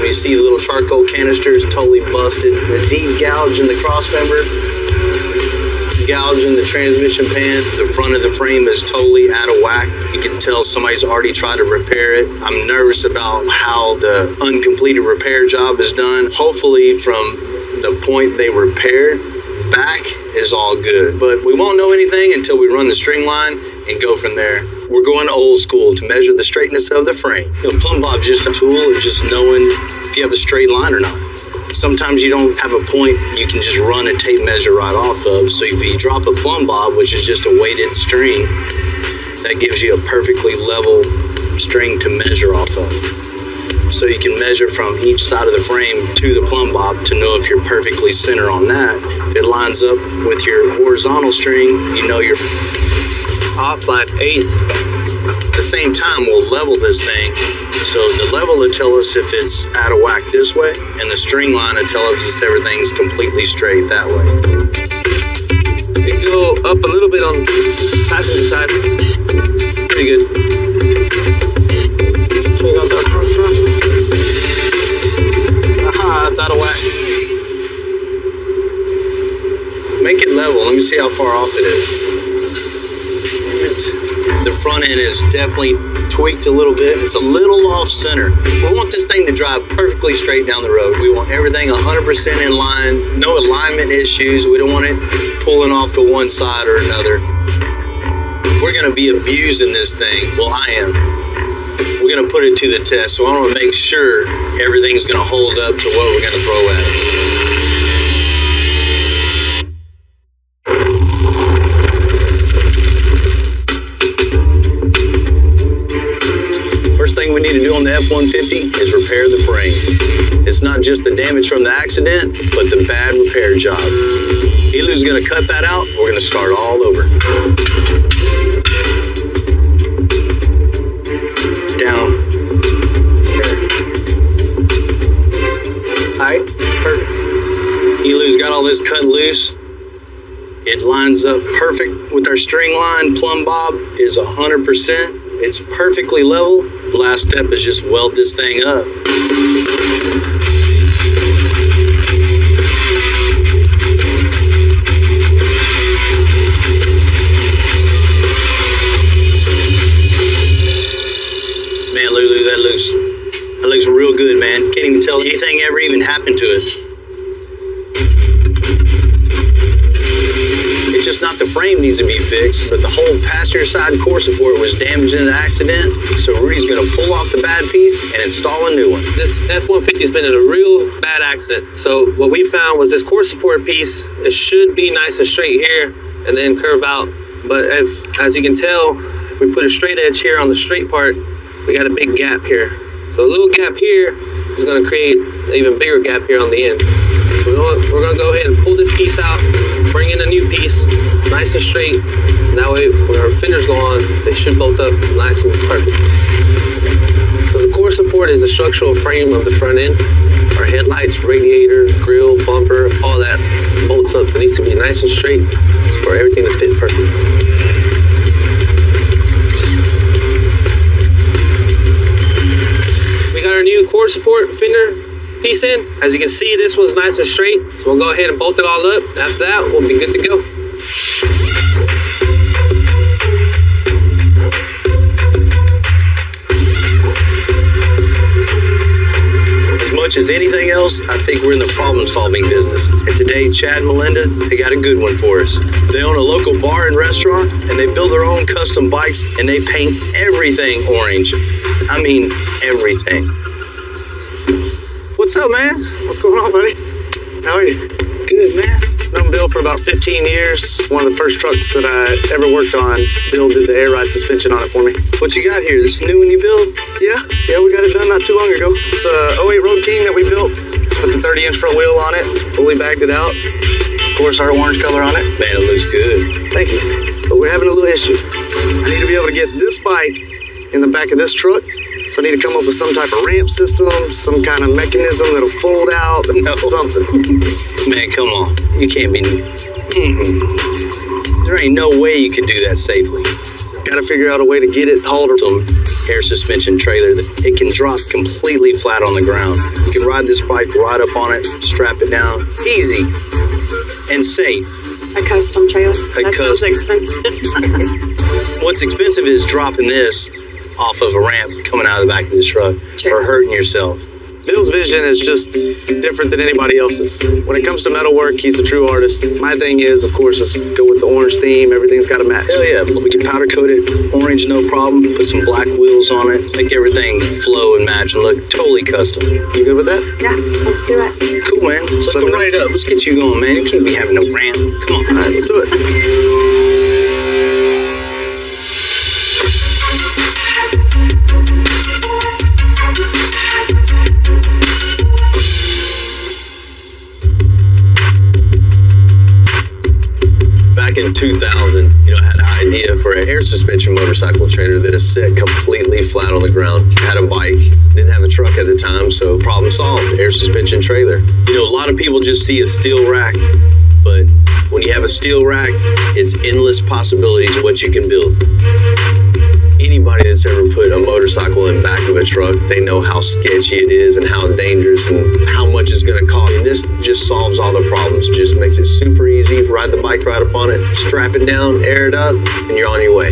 You see the little charcoal canister is totally busted. The deep gouge in the cross member, gouge in the transmission pan. The front of the frame is totally out of whack. You can tell somebody's already tried to repair it. I'm nervous about how the uncompleted repair job is done. Hopefully from the point they repaired back is all good. But we won't know anything until we run the string line and go from there. We're going old school to measure the straightness of the frame. Plumb bob's just a tool of just knowing if you have a straight line or not. Sometimes you don't have a point you can just run a tape measure right off of. So if you drop a plumb bob, which is just a weighted string, that gives you a perfectly level string to measure off of. So you can measure from each side of the frame to the plumb bob to know if you're perfectly center on that. If it lines up with your horizontal string, you know you're off by an eighth. At the same time, we'll level this thing. So the level will tell us if it's out of whack this way, and the string line will tell us if everything's completely straight that way. We go up a little bit on the passenger side. Pretty good. Check out that front truck. Aha, it's out of whack. Make it level. Let me see how far off it is. The front end is definitely tweaked a little bit. It's a little off center. We want this thing to drive perfectly straight down the road. We want everything 100% in line, no alignment issues. We don't want it pulling off to one side or another. We're going to be abusing this thing. Well, I am. We're going to put it to the test, so I want to make sure everything's going to hold up to what we're going to throw at it. First thing we need to do on the F-150 is repair the frame. It's not just the damage from the accident, but the bad repair job. Elu's going to cut that out. We're going to start all over. Down. All right, perfect. Elu's got all this cut loose. It lines up perfect with our string line. Plumb bob is 100%. It's perfectly level. Last step is just weld this thing up. Man, Lulu, that looks real good, man. Can't even tell anything ever even happened to it. It's just not the frame needs to be fixed, but the whole passenger side core support was damaged in the accident. So Rudy's going to pull off the bad piece and install a new one. This F-150 has been in a real bad accident. So what we found was this core support piece, it should be nice and straight here and then curve out. But as you can tell, if we put a straight edge here on the straight part, we got a big gap here. So a little gap here is going to create an even bigger gap here on the end. So we're going to go ahead and pull this piece out, bring in a new piece. It's nice and straight. And that way, when our fenders go on, they should bolt up nice and perfect. So the core support is the structural frame of the front end. Our headlights, radiator, grill, bumper, all that bolts up. It needs to be nice and straight for everything to fit perfect. We got our new core support fender piece in. As you can see, this one's nice and straight. So we'll go ahead and bolt it all up. After that, we'll be good to go. As much as anything else, I think we're in the problem-solving business. And today, Chad and Melinda, they got a good one for us. They own a local bar and restaurant, and they build their own custom bikes, and they paint everything orange. I mean, everything. What's up, man? What's going on, buddy? How are you? Good, man. Known Bill for about 15 years. One of the first trucks that I ever worked on. Bill did the air ride suspension on it for me. What you got here? This new one you built? Yeah, we got it done not too long ago. It's a 08 Road King that we built. Put the 30-inch front wheel on it. Fully bagged it out. Of course, our orange color on it. Man, it looks good. Thank you. But we're having a little issue. I need to be able to get this bike in the back of this truck. So I need to come up with some type of ramp system, some kind of mechanism that'll fold out, something. Man, come on. You can't be... There ain't no way you could do that safely. Got to figure out a way to get it hauled. Some air suspension trailer that it can drop completely flat on the ground. You can ride this bike right up on it, strap it down, easy and safe. A custom trailer. That feels expensive. What's expensive is dropping this off of a ramp coming out of the back of this truck or hurting yourself. Bill's vision is just different than anybody else's. When it comes to metalwork, he's a true artist. My thing is, of course, is go with the orange theme. Everything's got to match. Hell yeah. We can powder coat it orange, no problem. Put some black wheels on it. Make everything flow and match and look totally custom. You good with that? Yeah, let's do it. Cool, man. Let's go right up. Let's get you going, man. You can't be having no ramp. Come on. All right, let's do it. for an air suspension motorcycle trailer that is set completely flat on the ground. Had a bike, didn't have a truck at the time, so problem solved, air suspension trailer. You know, a lot of people just see a steel rack, but when you have a steel rack, it's endless possibilities of what you can build. Anybody that's ever put a motorcycle in the back of a truck, they know how sketchy it is and how dangerous and how much it's going to cost. And this just solves all the problems, just makes it super easy. Ride the bike right up on it, strap it down, air it up, and you're on your way.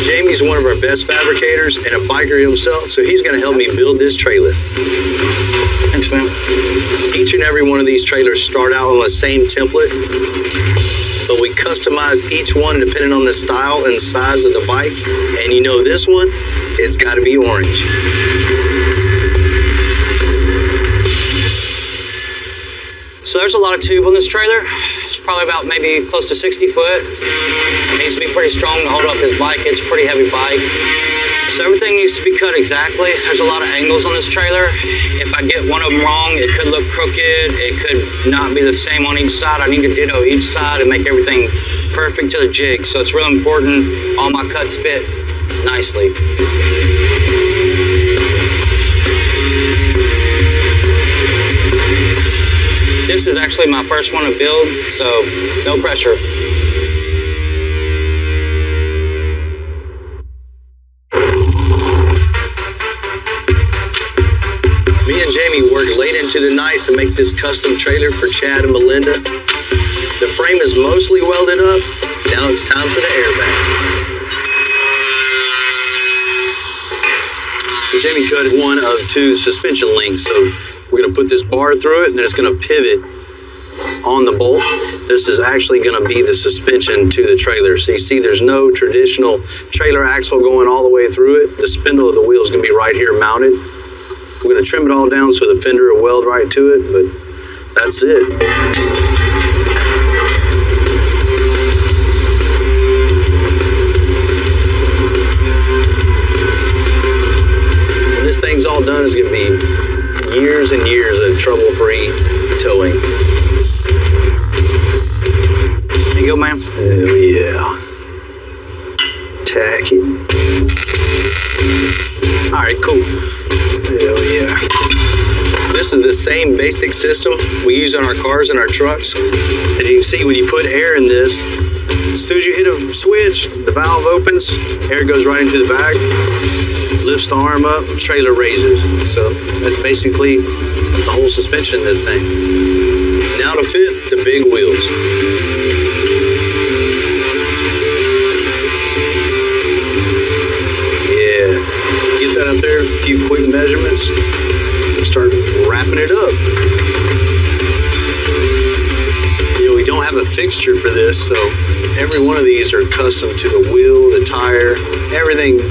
Jamie's one of our best fabricators and a biker himself, so he's going to help me build this trailer. Thanks, man. Each and every one of these trailers start out on the same template, but we customize each one depending on the style and size of the bike. And you know this one, it's got to be orange. So there's a lot of tube on this trailer. It's probably about maybe close to 60 foot. It needs to be pretty strong to hold up his bike. It's a pretty heavy bike. So everything needs to be cut exactly. There's a lot of angles on this trailer. If I get one of them wrong, it could look crooked. It could not be the same on each side. I need to ditto each side and make everything perfect to the jig. So it's real important all my cuts fit nicely. This is actually my first one to build, so no pressure. Me and Jamie worked late into the night to make this custom trailer for Chad and Melinda. The frame is mostly welded up. Now it's time for the airbags. Jamie cut one of two suspension links, so we're going to put this bar through it, and then it's going to pivot on the bolt. This is actually going to be the suspension to the trailer. So you see there's no traditional trailer axle going all the way through it. The spindle of the wheel is going to be right here mounted. We're going to trim it all down so the fender will weld right to it, but that's it. When this thing's all done, it's going to be years and years of trouble-free towing. There you go, man. Hell yeah. Tack it. All right, cool. Hell yeah. This is the same basic system we use on our cars and our trucks. And you can see when you put air in this, as soon as you hit a switch, the valve opens, air goes right into the bag, lifts the arm up, trailer raises. So that's basically the whole suspension in this thing. Now to fit the big wheels. Yeah, get that up there, a few quick measurements, start wrapping it up. You know, we don't have a fixture for this, so every one of these are custom to the wheel, the tire, everything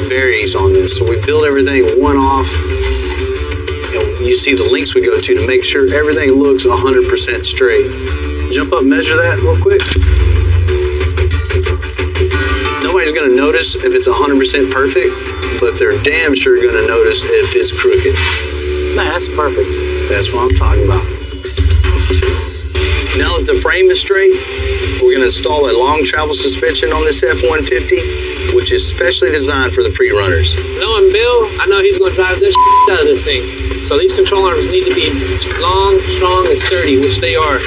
varies on this. So we build everything one off. You see the links we go to make sure everything looks 100% straight. Jump up, measure that real quick. Nobody's going to notice if it's 100% perfect, but they're damn sure going to notice if it's crooked. Man, that's perfect. That's what I'm talking about. Now that the frame is straight, we're going to install a long travel suspension on this F-150, which is specially designed for the pre-runners. Knowing Bill, I know he's going to drive this out of this thing. So these control arms need to be long, strong, and sturdy, which they are.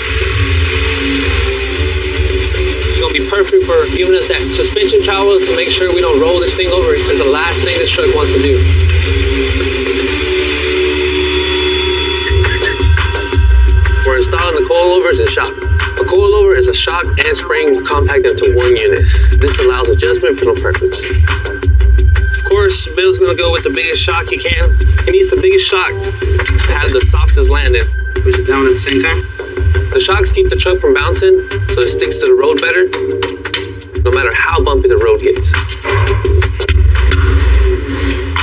It's going to be perfect for giving us that suspension travel to make sure we don't roll this thing over, because the last thing this truck wants to do. We're installing the coilovers and shock. A coilover is a shock and spring compacted into one unit. This allows adjustment for no preference. Of course, Bill's gonna go with the biggest shock he can. He needs the biggest shock to have the softest landing. Push it down at the same time. The shocks keep the truck from bouncing, so it sticks to the road better, no matter how bumpy the road gets.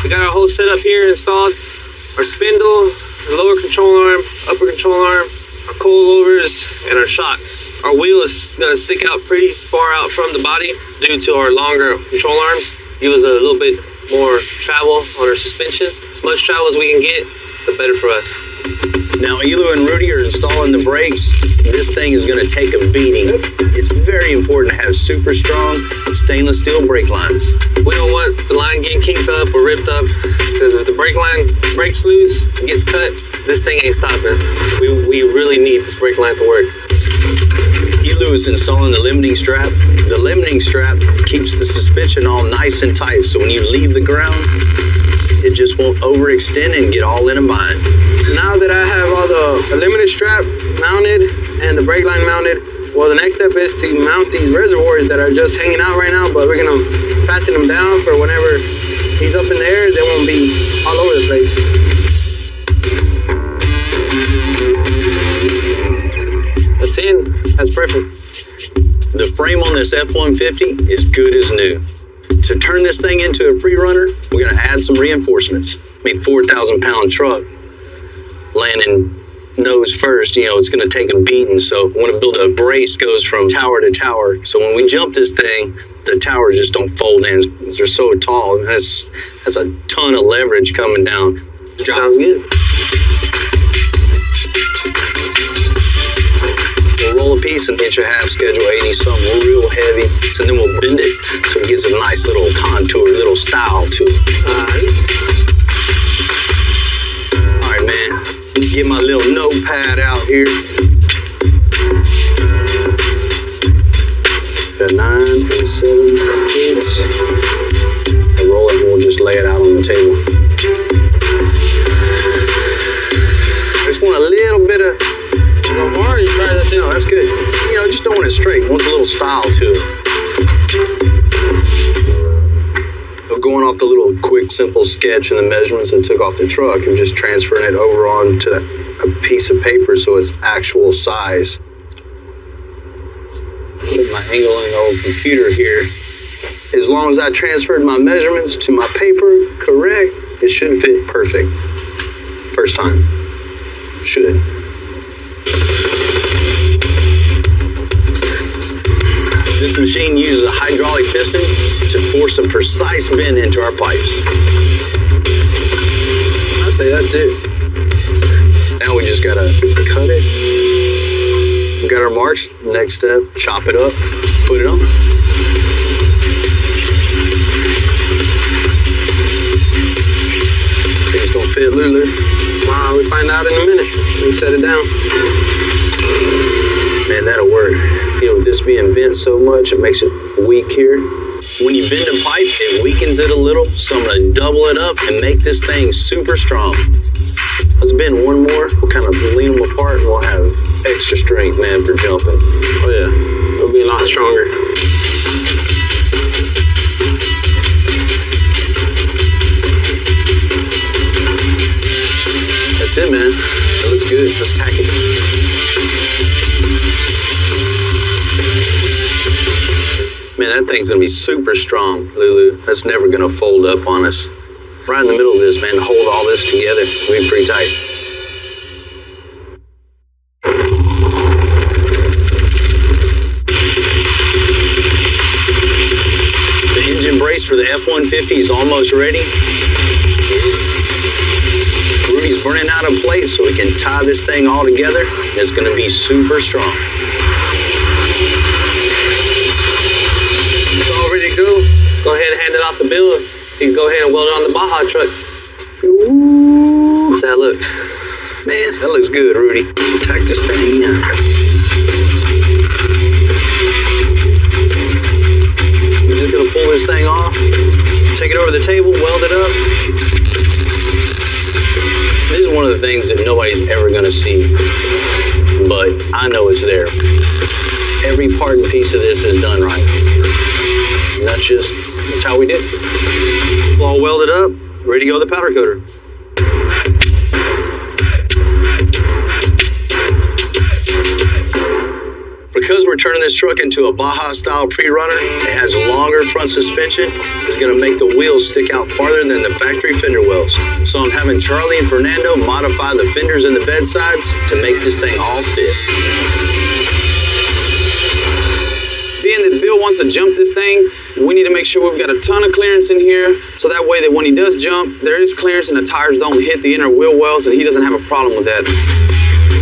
We got our whole setup here installed. Our spindle, our lower control arm, upper control arm, our coilovers, and our shocks. Our wheel is gonna stick out pretty far out from the body due to our longer control arms. Give us a little bit more travel on our suspension. As much travel as we can get, the better for us. Now, Elu and Rudy are installing the brakes. This thing is going to take a beating. It's very important to have super strong stainless steel brake lines. We don't want the line getting kinked up or ripped up, because if the brake line breaks loose, gets cut, this thing ain't stopping. We really need this brake line to work. Elu is installing the limiting strap. The limiting strap keeps the suspension all nice and tight, so when you leave the ground, it just won't overextend and get all in a bind. Now that I have all the limited strap mounted and the brake line mounted, well, the next step is to mount these reservoirs that are just hanging out right now, but we're gonna fasten them down for whenever he's up in the air, they won't be all over the place. That's in. That's perfect. The frame on this F-150 is good as new. To turn this thing into a pre-runner, we're going to add some reinforcements. I mean, 4,000-pound truck landing nose first, it's going to take a beating. So we want to build a brace goes from tower to tower. So when we jump this thing, the towers just don't fold in because they're so tall. And that's a ton of leverage coming down. Sounds good. We'll roll a piece an inch and a half, schedule 80, something real heavy. So then we'll bend it so it gives it a nice little contour, little style to it. All right, man. Let's get my little notepad out here. Got 9 and 7/8. And roll it and we'll just lay it out on the table. I just want a little bit of... No, that's good. Just don't want it straight. Want a little style to it. Going off the little quick, simple sketch and the measurements I took off the truck and just transferring it over onto a piece of paper so it's actual size. Set my angle on the old computer here. As long as I transferred my measurements to my paper correct, it should fit perfect. First time. Should. This machine uses a hydraulic piston to force a precise bend into our pipes. I'd say that's it. Now we just gotta cut it. We got our marks. Next step, chop it up, put it on. Think it's gonna fit, Lulu? We find out in a minute. We set it down. Man, that'll work. With this being bent so much, it makes it weak here. When you bend a pipe, it weakens it a little, so I'm gonna double it up and make this thing super strong. Let's bend one more. We'll kind of lean them apart and we'll have extra strength, man, for jumping. Oh yeah, it'll be a lot stronger. That's it, man. That looks good. Let's tack it. Man, that thing's gonna be super strong, Lulu. That's never gonna fold up on us. Right in the middle of this, man, to hold all this together, it'll be pretty tight. The engine brace for the F-150 is almost ready. Rudy's burning out a plate so we can tie this thing all together. It's gonna be super strong. Go ahead and hand it off to Bill. You can go ahead and weld it on the Baja truck. Ooh. What's that look? Man, that looks good, Rudy. Tack this thing in. We're just gonna pull this thing off, take it over the table, weld it up. This is one of the things that nobody's ever gonna see, but I know it's there. Every part and piece of this is done right. And that's how we did it. All welded up, ready to go to the powder coater. Because we're turning this truck into a Baja style pre-runner, it has longer front suspension. It's gonna make the wheels stick out farther than the factory fender wells. So I'm having Charlie and Fernando modify the fenders and the bedsides to make this thing all fit. Being that Bill wants to jump this thing, we need to make sure we've got a ton of clearance in here, so that way that when he does jump, there is clearance and the tires don't hit the inner wheel wells and he doesn't have a problem with that.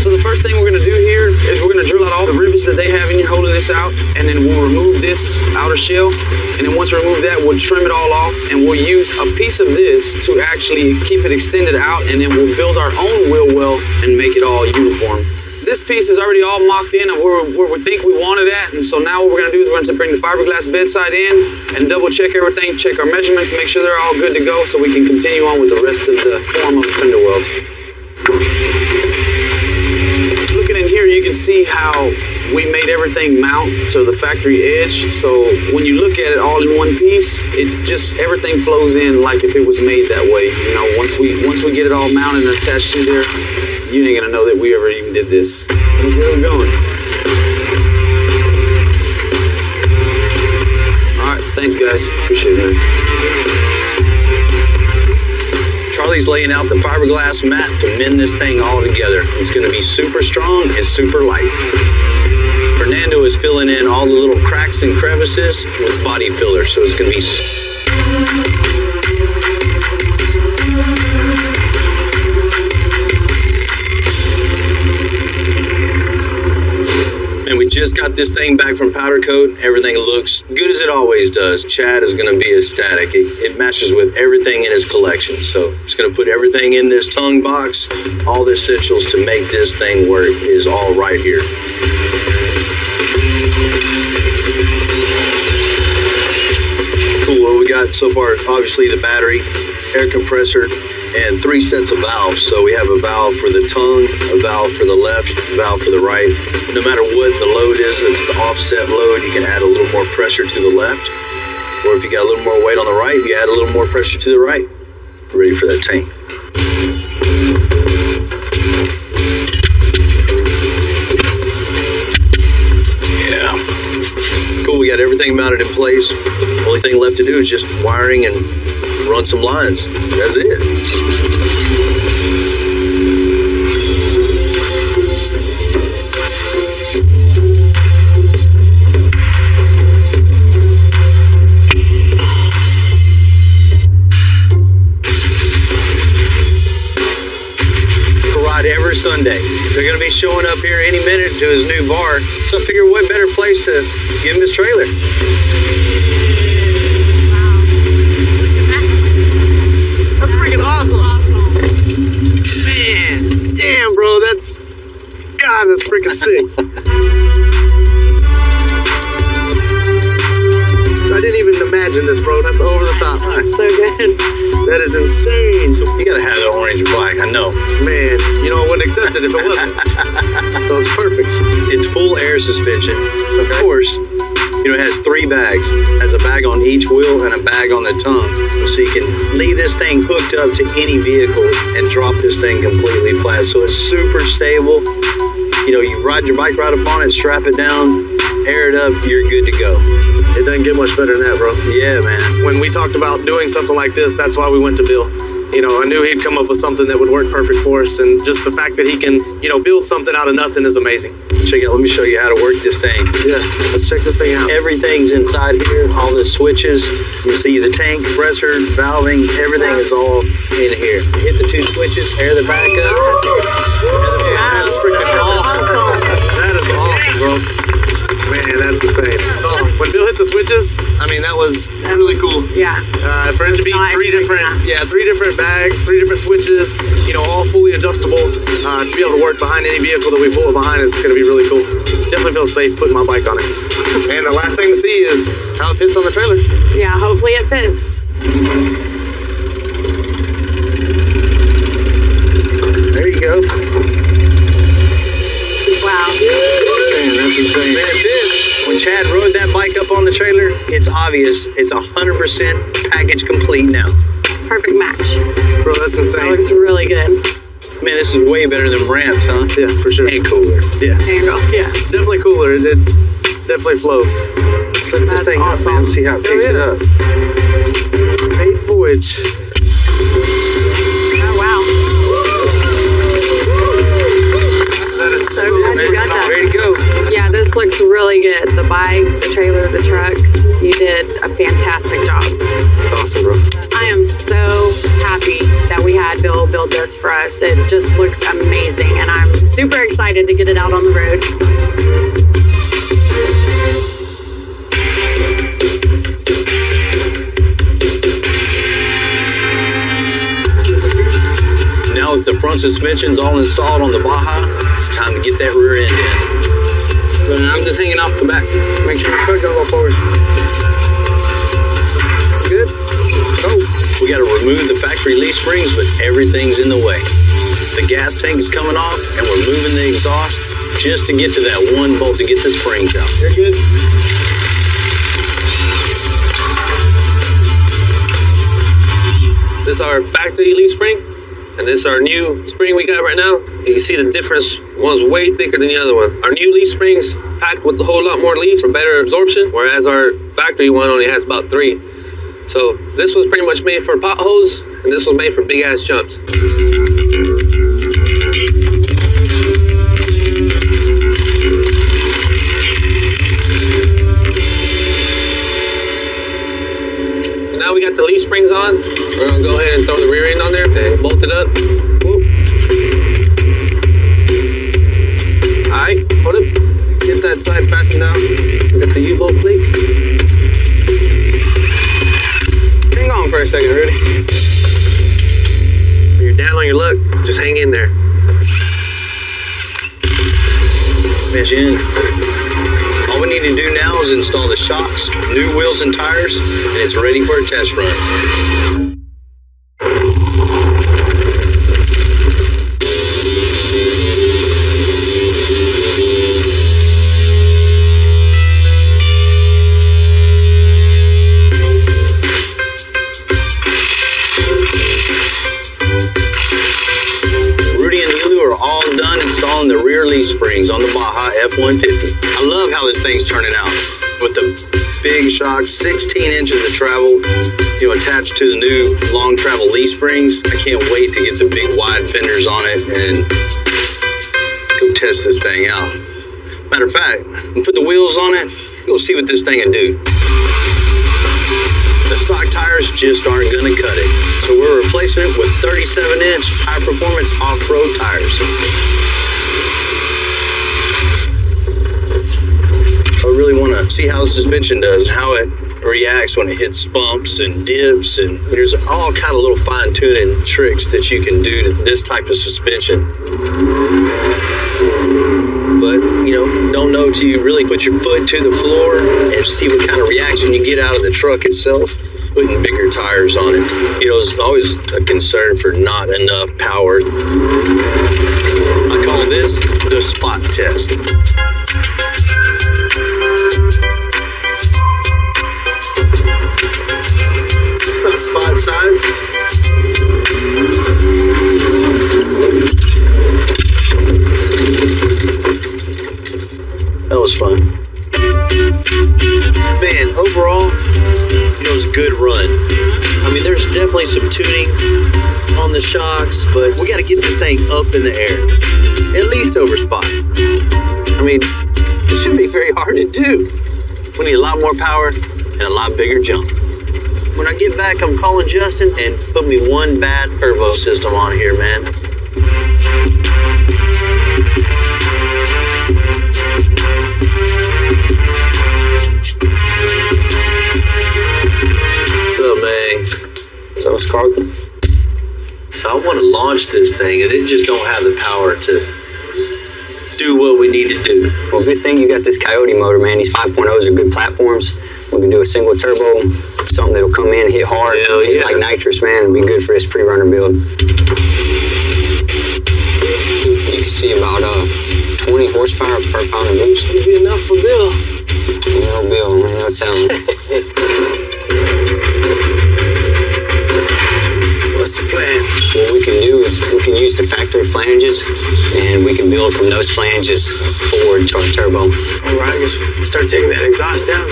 So the first thing we're gonna do here is we're gonna drill out all the rivets that they have in here holding this out, and then we'll remove this outer shell, and then once we remove that, we'll trim it all off, and we'll use a piece of this to actually keep it extended out, and then we'll build our own wheel well and make it all uniform. This piece is already all mocked in of where we think we want it at, and so now what we're gonna do is we're gonna bring the fiberglass bedside in and double check everything, check our measurements, make sure they're all good to go so we can continue on with the rest of the form of the fender well. Looking in here, you can see how we made everything mount to the factory edge, so when you look at it all in one piece, it just, everything flows in like if it was made that way. You know, once we get it all mounted and attached to there, you ain't gonna know that we ever even did this. Let's get it going. All right, thanks guys, appreciate it. Charlie's laying out the fiberglass mat to mend this thing all together. It's gonna be super strong and super light. Fernando is filling in all the little cracks and crevices with body filler, so it's gonna be and we just got this thing back from powder coat. Everything looks good as it always does. Chad is going to be ecstatic. It matches with everything in his collection. So just going to put everything in this tongue box. All the essentials to make this thing work is all right here. Cool. What we got so far, obviously the battery, air compressor, and 3 sets of valves. So we have a valve for the tongue, a valve for the left, a valve for the right. No matter what the load is, if it's offset load, you can add a little more pressure to the left. Or if you got a little more weight on the right, you add a little more pressure to the right. Ready for that tank. Yeah. Cool, we got everything mounted in place. Only thing left to do is just wiring and run some lines. That's it. Every Sunday. They're going to be showing up here any minute to his new bar, so I figured what better place to give him his trailer. That's freaking awesome. Man, damn, bro, that's freaking sick. I didn't even imagine this, bro. That's over the top. So good. That is insane. So you gotta have the orange black, I know. Man, you know, I wouldn't accept it if it wasn't. So it's perfect. It's full air suspension. Of course, you know, it has 3 bags. It has a bag on each wheel and a bag on the tongue. So you can leave this thing hooked up to any vehicle and drop this thing completely flat. So it's super stable. You know, you ride your bike right up on it, strap it down, air it up, you're good to go. It doesn't get much better than that, bro. Yeah, man. When we talked about doing something like this, that's why we went to Bill. You know, I knew he'd come up with something that would work perfect for us, and just the fact that he can, you know, build something out of nothing is amazing. Check it out. Let me show you how to work this thing. Yeah, let's check this thing out. Everything's inside here. All the switches. You see the tank, compressor, valving. Everything is all in here. Hit the 2 switches. Air the back up. That's freaking awesome. That is awesome, bro. Man, that's insane. Oh, when Bill hit the switches, I mean, that was really cool. Yeah. For it to be 3 different bags, 3 different switches, you know, all fully adjustable, to be able to work behind any vehicle that we pull behind is going to be really cool. Definitely feel safe putting my bike on it. And the last thing to see is how it fits on the trailer. Yeah, hopefully it fits. There you go. Wow. Man, that's insane. Man, when Chad rode that bike up on the trailer, it's obvious it's 100% package complete now. Perfect match. Bro, that's insane. That looks really good. Man, this is way better than ramps, huh? Yeah, for sure. And cooler. Yeah. There you go. Yeah. Definitely cooler. It definitely flows. Put this thing awesome. up, man. See how it picks it up. 8 voyage. Oh, wow. That is So glad you got that. Ready to go. Yeah, this looks really good. The bike, the trailer, the truck. You did a fantastic job. It's awesome, bro. I am so happy that we had Bill build this for us. It just looks amazing, and I'm super excited to get it out on the road. Now with the front suspensions all installed on the Baja, it's time to get that rear end in. But I'm just hanging off the back. Make sure the truck don't go forward. Good? Go. We got to remove the factory leaf springs, but everything's in the way. The gas tank is coming off, and we're moving the exhaust just to get to that one bolt to get the springs out. You're good. This is our factory leaf spring, and this is our new spring we got right now. You can see the difference. One's way thicker than the other one. Our new leaf springs packed with a whole lot more leaves for better absorption, whereas our factory one only has about 3. So this was pretty much made for potholes, and this was made for big ass jumps. Now we got the leaf springs on. We're gonna go ahead and throw the rear end on there and bolt it up. Whoop. All right, hold it. Get that side fastened down. We got the U-bolt plates. Hang on for a second, Rudy. When you're down on your luck, just hang in there. Jen, all we need to do now is install the shocks, new wheels and tires, and it's ready for a test run. The rear leaf springs on the Baja F-150. I love how this thing's turning out with the big shocks, 16 inches of travel, attached to the new long travel leaf springs. I can't wait to get the big wide fenders on it and go test this thing out. Matter of fact, we'll put the wheels on it, go see what this thing can do. The stock tires just aren't going to cut it, so we're replacing it with 37-inch high-performance off-road tires. I really want to see how the suspension does, how it reacts when it hits bumps and dips, and there's all kind of little fine-tuning tricks that you can do to this type of suspension. But, don't know till you really put your foot to the floor and see what kind of reaction you get out of the truck itself, putting bigger tires on it. It's always a concern for not enough power. I call this the spot test. Spot size. That was fun. Man, overall, it was a good run. I mean, there's definitely some tuning on the shocks, but we got to get this thing up in the air, at least over spot. I mean, it shouldn't be very hard to do. We need a lot more power and a lot bigger jump. When I get back, I'm calling Justin and put me one bad turbo system on here, man. What's up, man? So it's Carlton. So I want to launch this thing, and it just don't have the power to do what we need to do. Well, good thing you got this Coyote motor, man. These 5.0s are good platforms. We can do a single turbo, something that'll come in, hit hard, hit like nitrous, man. It'll be good for this pre-runner build. You can see about 20 horsepower per pound of boost. It'll be enough for Bill. No Bill, man, no telling. What's the plan? What we can do is we can use the factory flanges, and we can build from those flanges forward to our turbo. All right, I guess we'll start taking that exhaust down.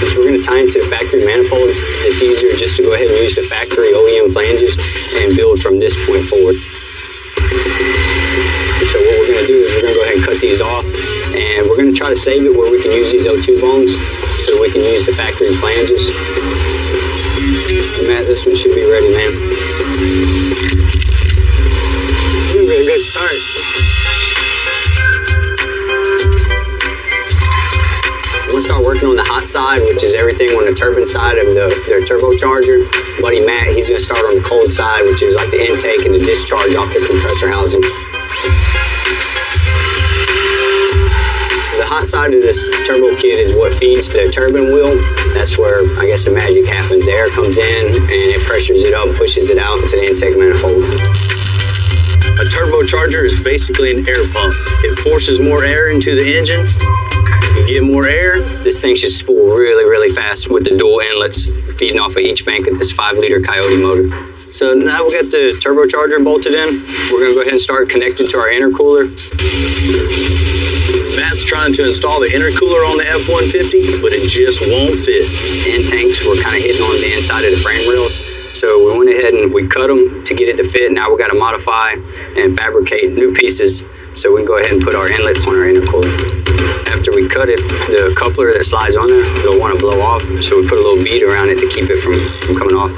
So we're going to tie into the factory manifolds. It's easier just to go ahead and use the factory OEM flanges and build from this point forward. So what we're going to do is we're going to go ahead and cut these off, and we're going to try to save it where we can use these O2 bones. So so we can use the factory flanges. Matt, this one should be ready, man. Very good start. We'll start working on the hot side, which is everything on the turbine side of their turbocharger. Buddy Matt, he's going to start on the cold side, which is like the intake and the discharge off the compressor housing. The hot side of this turbo kit is what feeds the turbine wheel. That's where, I guess, the magic happens. The air comes in and it pressures it up, pushes it out into the intake manifold. A turbocharger is basically an air pump. It forces more air into the engine. You get more air. This thing should spool really, really fast with the dual inlets feeding off of each bank of this 5-liter Coyote motor. So now we got the turbocharger bolted in. We're going to go ahead and start connecting to our intercooler. Matt's trying to install the intercooler on the F-150, but it just won't fit. End tanks were kind of hitting on the inside of the frame rails. So we went ahead and we cut them to get it to fit. Now we got to modify and fabricate new pieces so we can go ahead and put our inlets on our intercooler. After we cut it, the coupler that slides on there, it'll want to blow off. So we put a little bead around it to keep it from coming off.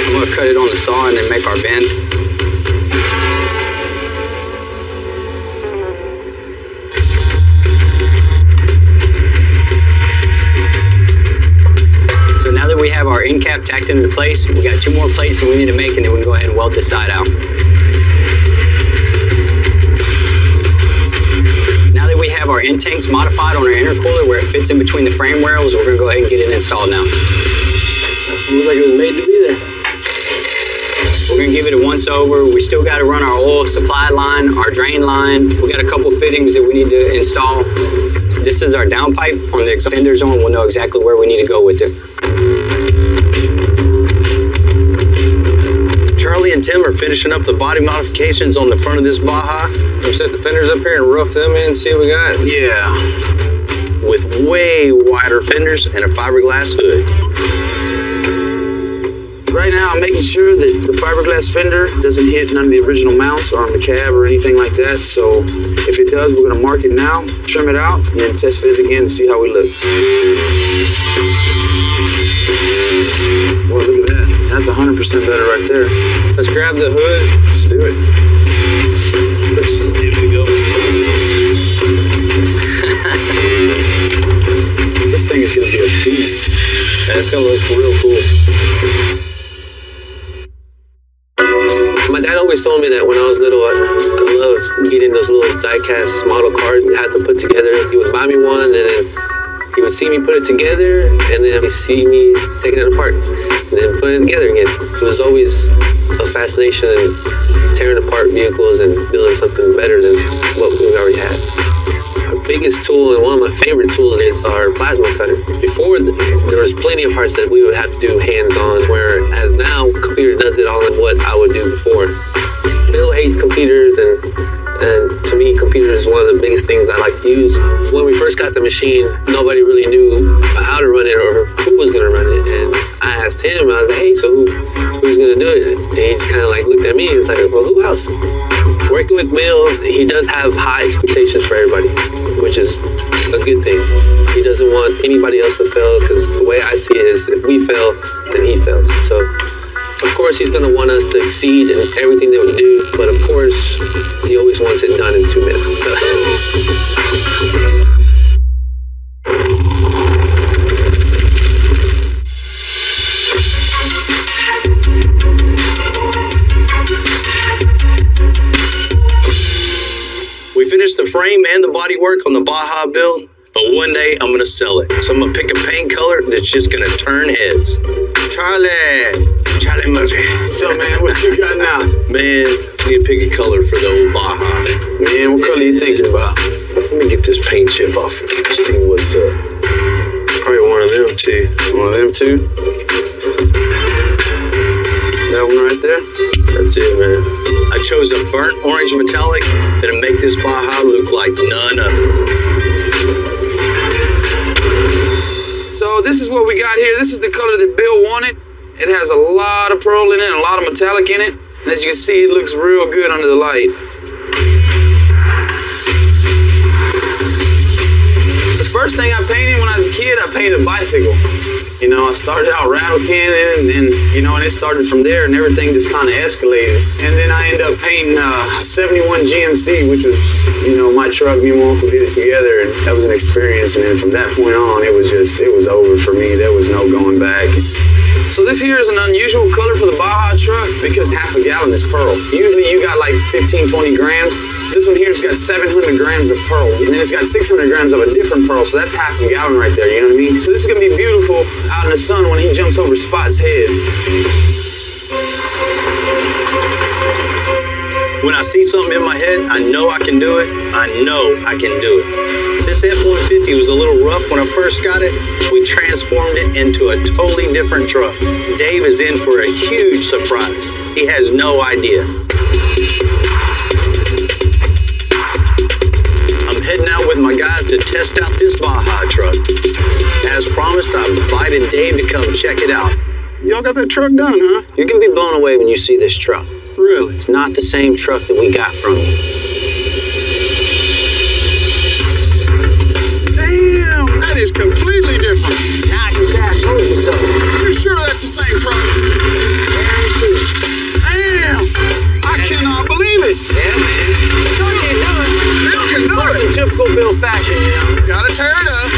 I'm going to cut it on the saw and then make our bend. So now that we have our end cap tacked into place, we got 2 more plates that we need to make, and then we can go ahead and weld this side out. Now that we have our end tanks modified on our intercooler where it fits in between the frame rails, we're going to go ahead and get it installed now. Looks like it was made to be there. We're going to give it a once over. We still got to run our oil supply line, our drain line. We got a couple fittings that we need to install. This is our downpipe on the fender zone. We'll know exactly where we need to go with it. Charlie and Tim are finishing up the body modifications on the front of this Baja. We set the fenders up here and rough them in, see what we got. Yeah. With way wider fenders and a fiberglass hood. Right now, I'm making sure that the fiberglass fender doesn't hit none of the original mounts or on the cab or anything like that. So if it does, we're going to mark it now, trim it out, and then test fit it again and see how we look. Boy, look at that. That's 100% better right there. Let's grab the hood. Let's do it. Here we go. This thing is going to be a beast. And it's going to look real cool. My dad always told me that when I was little, I loved getting those little die-cast model cars we had to put together. He would buy me one, and then he would see me put it together, and then he'd see me taking it apart, and then putting it together again. It was always a fascination in tearing apart vehicles and building something better than what we already had. Our biggest tool and one of my favorite tools is our plasma cutter. Before, there was plenty of parts that we would have to do hands-on, whereas now, a computer does it all in what I would do before. Bill hates computers, and to me, computers is one of the biggest things I like to use. When we first got the machine, nobody really knew how to run it or who was going to run it, and I asked him, I was like, hey, so who's going to do it? And he just kind of like looked at me and was like, well, who else? Working with Bill, he does have high expectations for everybody, which is a good thing. He doesn't want anybody else to fail, because the way I see it is if we fail, then he fails. So, of course, he's going to want us to exceed in everything that we do, but of course, he always wants it done in 2 minutes. So. The frame and the body work on the Baja build, but one day I'm gonna sell it. So I'm gonna pick a paint color that's just gonna turn heads. Charlie Murphy. So man, what you got now? Man, I need to pick a color for the old Baja. Man, what color are you thinking about? Let me get this paint chip off and see what's up. Probably one of them two. One of them two? That one right there? That's it, man. I chose a burnt orange metallic that'll make this Baja look like none other. So this is what we got here. This is the color that Bill wanted. It has a lot of pearl in it and a lot of metallic in it. And as you can see, it looks real good under the light. first thing I painted when I was a kid, I painted a bicycle. You know, I started out rattle cannon, and you know, and it started from there, and everything just kind of escalated. And then I ended up painting a 71 GMC, which was, you know, my truck. Me and my uncle did it together, and that was an experience. And then from that point on, it was over for me. There was no going back. So this here is an unusual color for the Baja truck because half a gallon is pearl. Usually you got like 15, 20 grams. This one here's got 700 grams of pearl. And then it's got 600 grams of a different pearl, so that's half a gallon right there, you know what I mean? So this is gonna be beautiful out in the sun when he jumps over Spot's head. When I see something in my head, I know I can do it. I know I can do it. This F-150 was a little rough when I first got it. We transformed it into a totally different truck. Dave is in for a huge surprise. He has no idea. I'm heading out with my guys to test out this Baja truck. As promised, I'm inviting Dave to come check it out. Y'all got that truck done, huh? You're gonna be blown away when you see this truck. Really? It's not the same truck that we got from you. Damn, that is completely different. Nah, I told you so. You sure that's the same truck? Damn, I cannot believe it. Yeah, man. Sure you can do it. Bill can do it. In typical Bill fashion, you know. Gotta tear it up.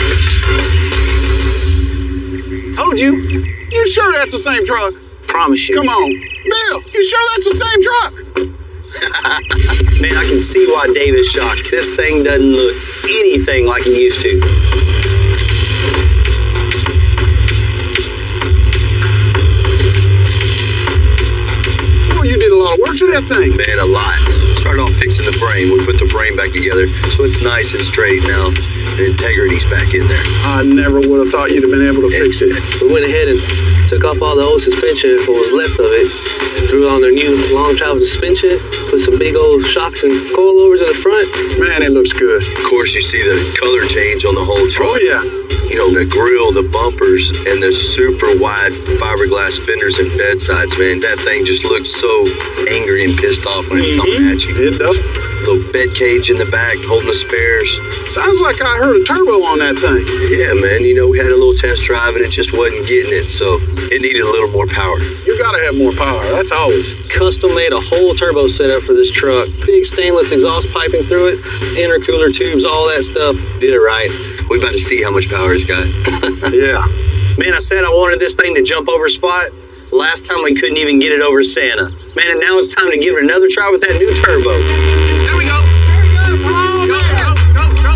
Told you. You sure that's the same truck? Promise you. Come on. Bill, you sure that's the same truck? Man, I can see why Dave is shocked. This thing doesn't look anything like it used to. Well, you did a lot of work to that thing. Man, a lot. Started off fixing the frame. We put the frame back together so it's nice and straight now. The integrity's back in there. I never would have thought you'd have been able to fix it. We went ahead and took off all the old suspension, what was left of it, threw on their new long travel suspension, put some big old shocks and coilovers in the front. Man, it looks good. Of course, you see the color change on the whole truck. Oh, yeah. You know, the grill, the bumpers, and the super wide fiberglass fenders and bedsides, man. That thing just looks so angry and pissed off when it's coming at you. It does. Little bed cage in the back holding the spares. Sounds like I heard a turbo on that thing. Yeah, man. You know, we had a little test drive and it just wasn't getting it, so it needed a little more power. You gotta have more power. That's always. Custom made a whole turbo setup for this truck. Big stainless exhaust piping through it, intercooler tubes, all that stuff. Did it right. We about to see how much power it's got. Yeah. Man, I said I wanted this thing to jump over Spot. Last time we couldn't even get it over Santa. Man, and now it's time to give it another try with that new turbo. There we go. Come on, Go, man. go, go,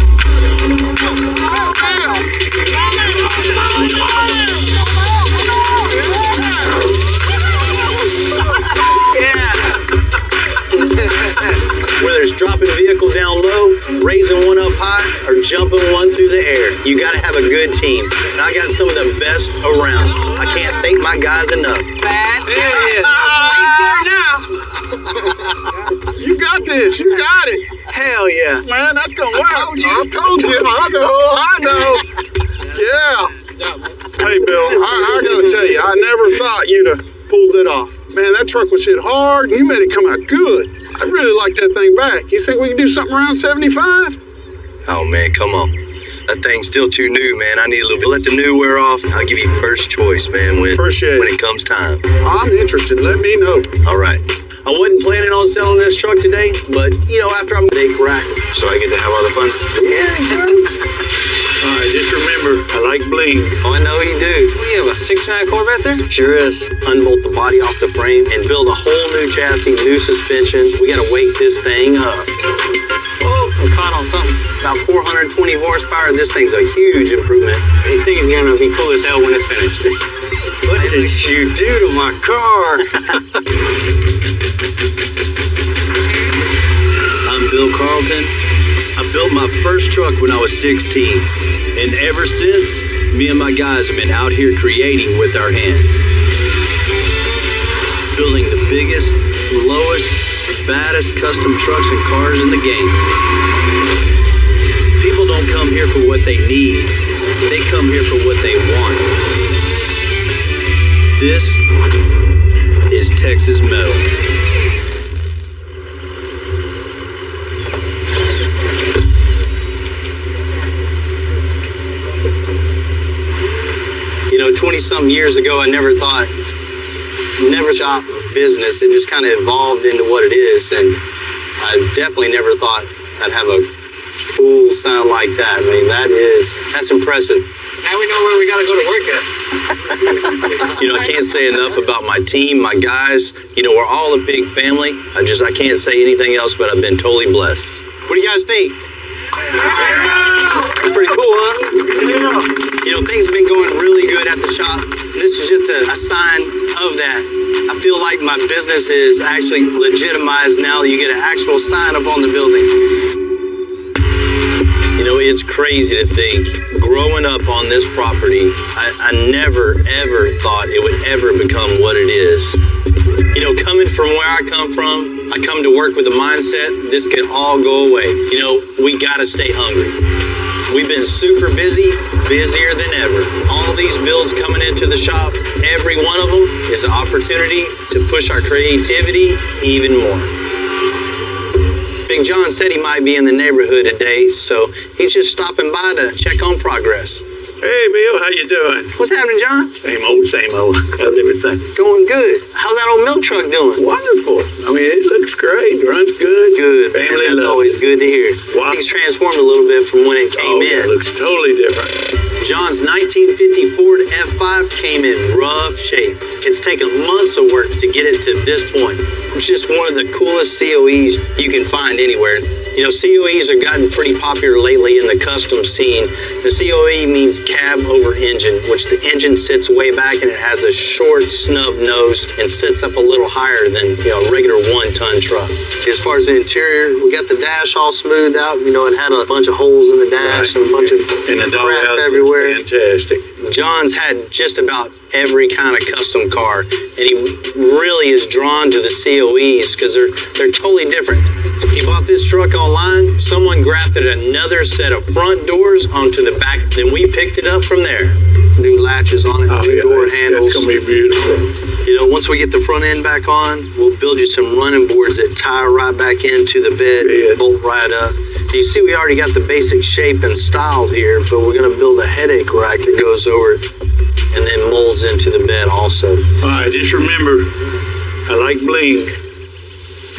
Whether it's dropping a vehicle down low, raising one up high, or jumping one through the air, you got to have a good team. And I got some of the best around. I can't thank my guys enough. Bad. You got this. You got it. Hell yeah. Man, that's gonna work. I told you. I know. Yeah. Hey, Bill, I gotta tell you, I never thought you'd have pulled it off. Man, that truck was hit hard, and you made it come out good. I'd really like that thing back. You think we can do something around 75? Oh, man, come on. That thing's still too new, man. I need a little bit. Let the new wear off. I'll give you first choice, man, when it comes time. I'm interested. Let me know. All right. I wasn't planning on selling this truck today, but, you know, after I'm big rack, so I get to have all the fun. Yeah, all right, just remember, I like bling. Oh, I know you do. What do you have, a 69 Corvette there? Sure is. Unbolt the body off the frame and build a whole new chassis, new suspension. We got to wake this thing up. Oh, I'm caught on something. About 420 horsepower. This thing's a huge improvement. I think it's going to be cool as hell when it's finished. What did you do to my car? I'm Bill Carlton. I built my first truck when I was 16. And ever since, me and my guys have been out here creating with our hands. Building the biggest, lowest, baddest custom trucks and cars in the game. People don't come here for what they need. They come here for what they want. This is Texas Metal. 20-something years ago, I never shop business. It just kind of evolved into what it is, and I definitely never thought I'd have a cool sound like that. I mean, that's impressive. Now we know where we gotta go to work at. I can't say enough about my team, my guys. We're all a big family. I can't say anything else, but I've been totally blessed. What do you guys think? Pretty cool, huh? Things have been going really good at the shop. This is just a sign of that. I feel like my business is actually legitimized now. You get an actual sign up on the building. It's crazy to think, growing up on this property, I never, ever thought it would ever become what it is. Coming from where I come from, I come to work with a mindset, this can all go away. We gotta stay hungry. We've been super busy, busier than ever. All these builds coming into the shop, every one of them is an opportunity to push our creativity even more. Big John said he might be in the neighborhood today, so he's just stopping by to check on progress. Hey, Bill, how you doing? What's happening, John? Same old, same old. How's everything? Going good. How's that old milk truck doing? Wonderful. I mean, it looks great. Runs good. Good, man. Family That's love. Always good to hear. Wow. Things transformed a little bit from when it came in. It looks totally different. John's 1950 Ford F5 came in rough shape. It's taken months of work to get it to this point. It's just one of the coolest COEs you can find anywhere. COEs have gotten pretty popular lately in the custom scene. The COE means cab over engine, which the engine sits way back and it has a short snub nose and sits up a little higher than a regular 1-ton truck. As far as the interior, we got the dash all smoothed out. It had a bunch of holes in the dash and a bunch of crap everywhere. Fantastic. John's had just about every kind of custom car, and he really is drawn to the COEs because they're totally different. He bought this truck online. Someone grafted another set of front doors onto the back. Then we picked it up from there. New latches on it, new door handles. That's going to be beautiful. Once we get the front end back on, we'll build you some running boards that tie right back into the bed, bolt right up. You see, we already got the basic shape and style here, but we're going to build a headache rack that goes over it and then molds into the bed also. All right, just remember, I like bling.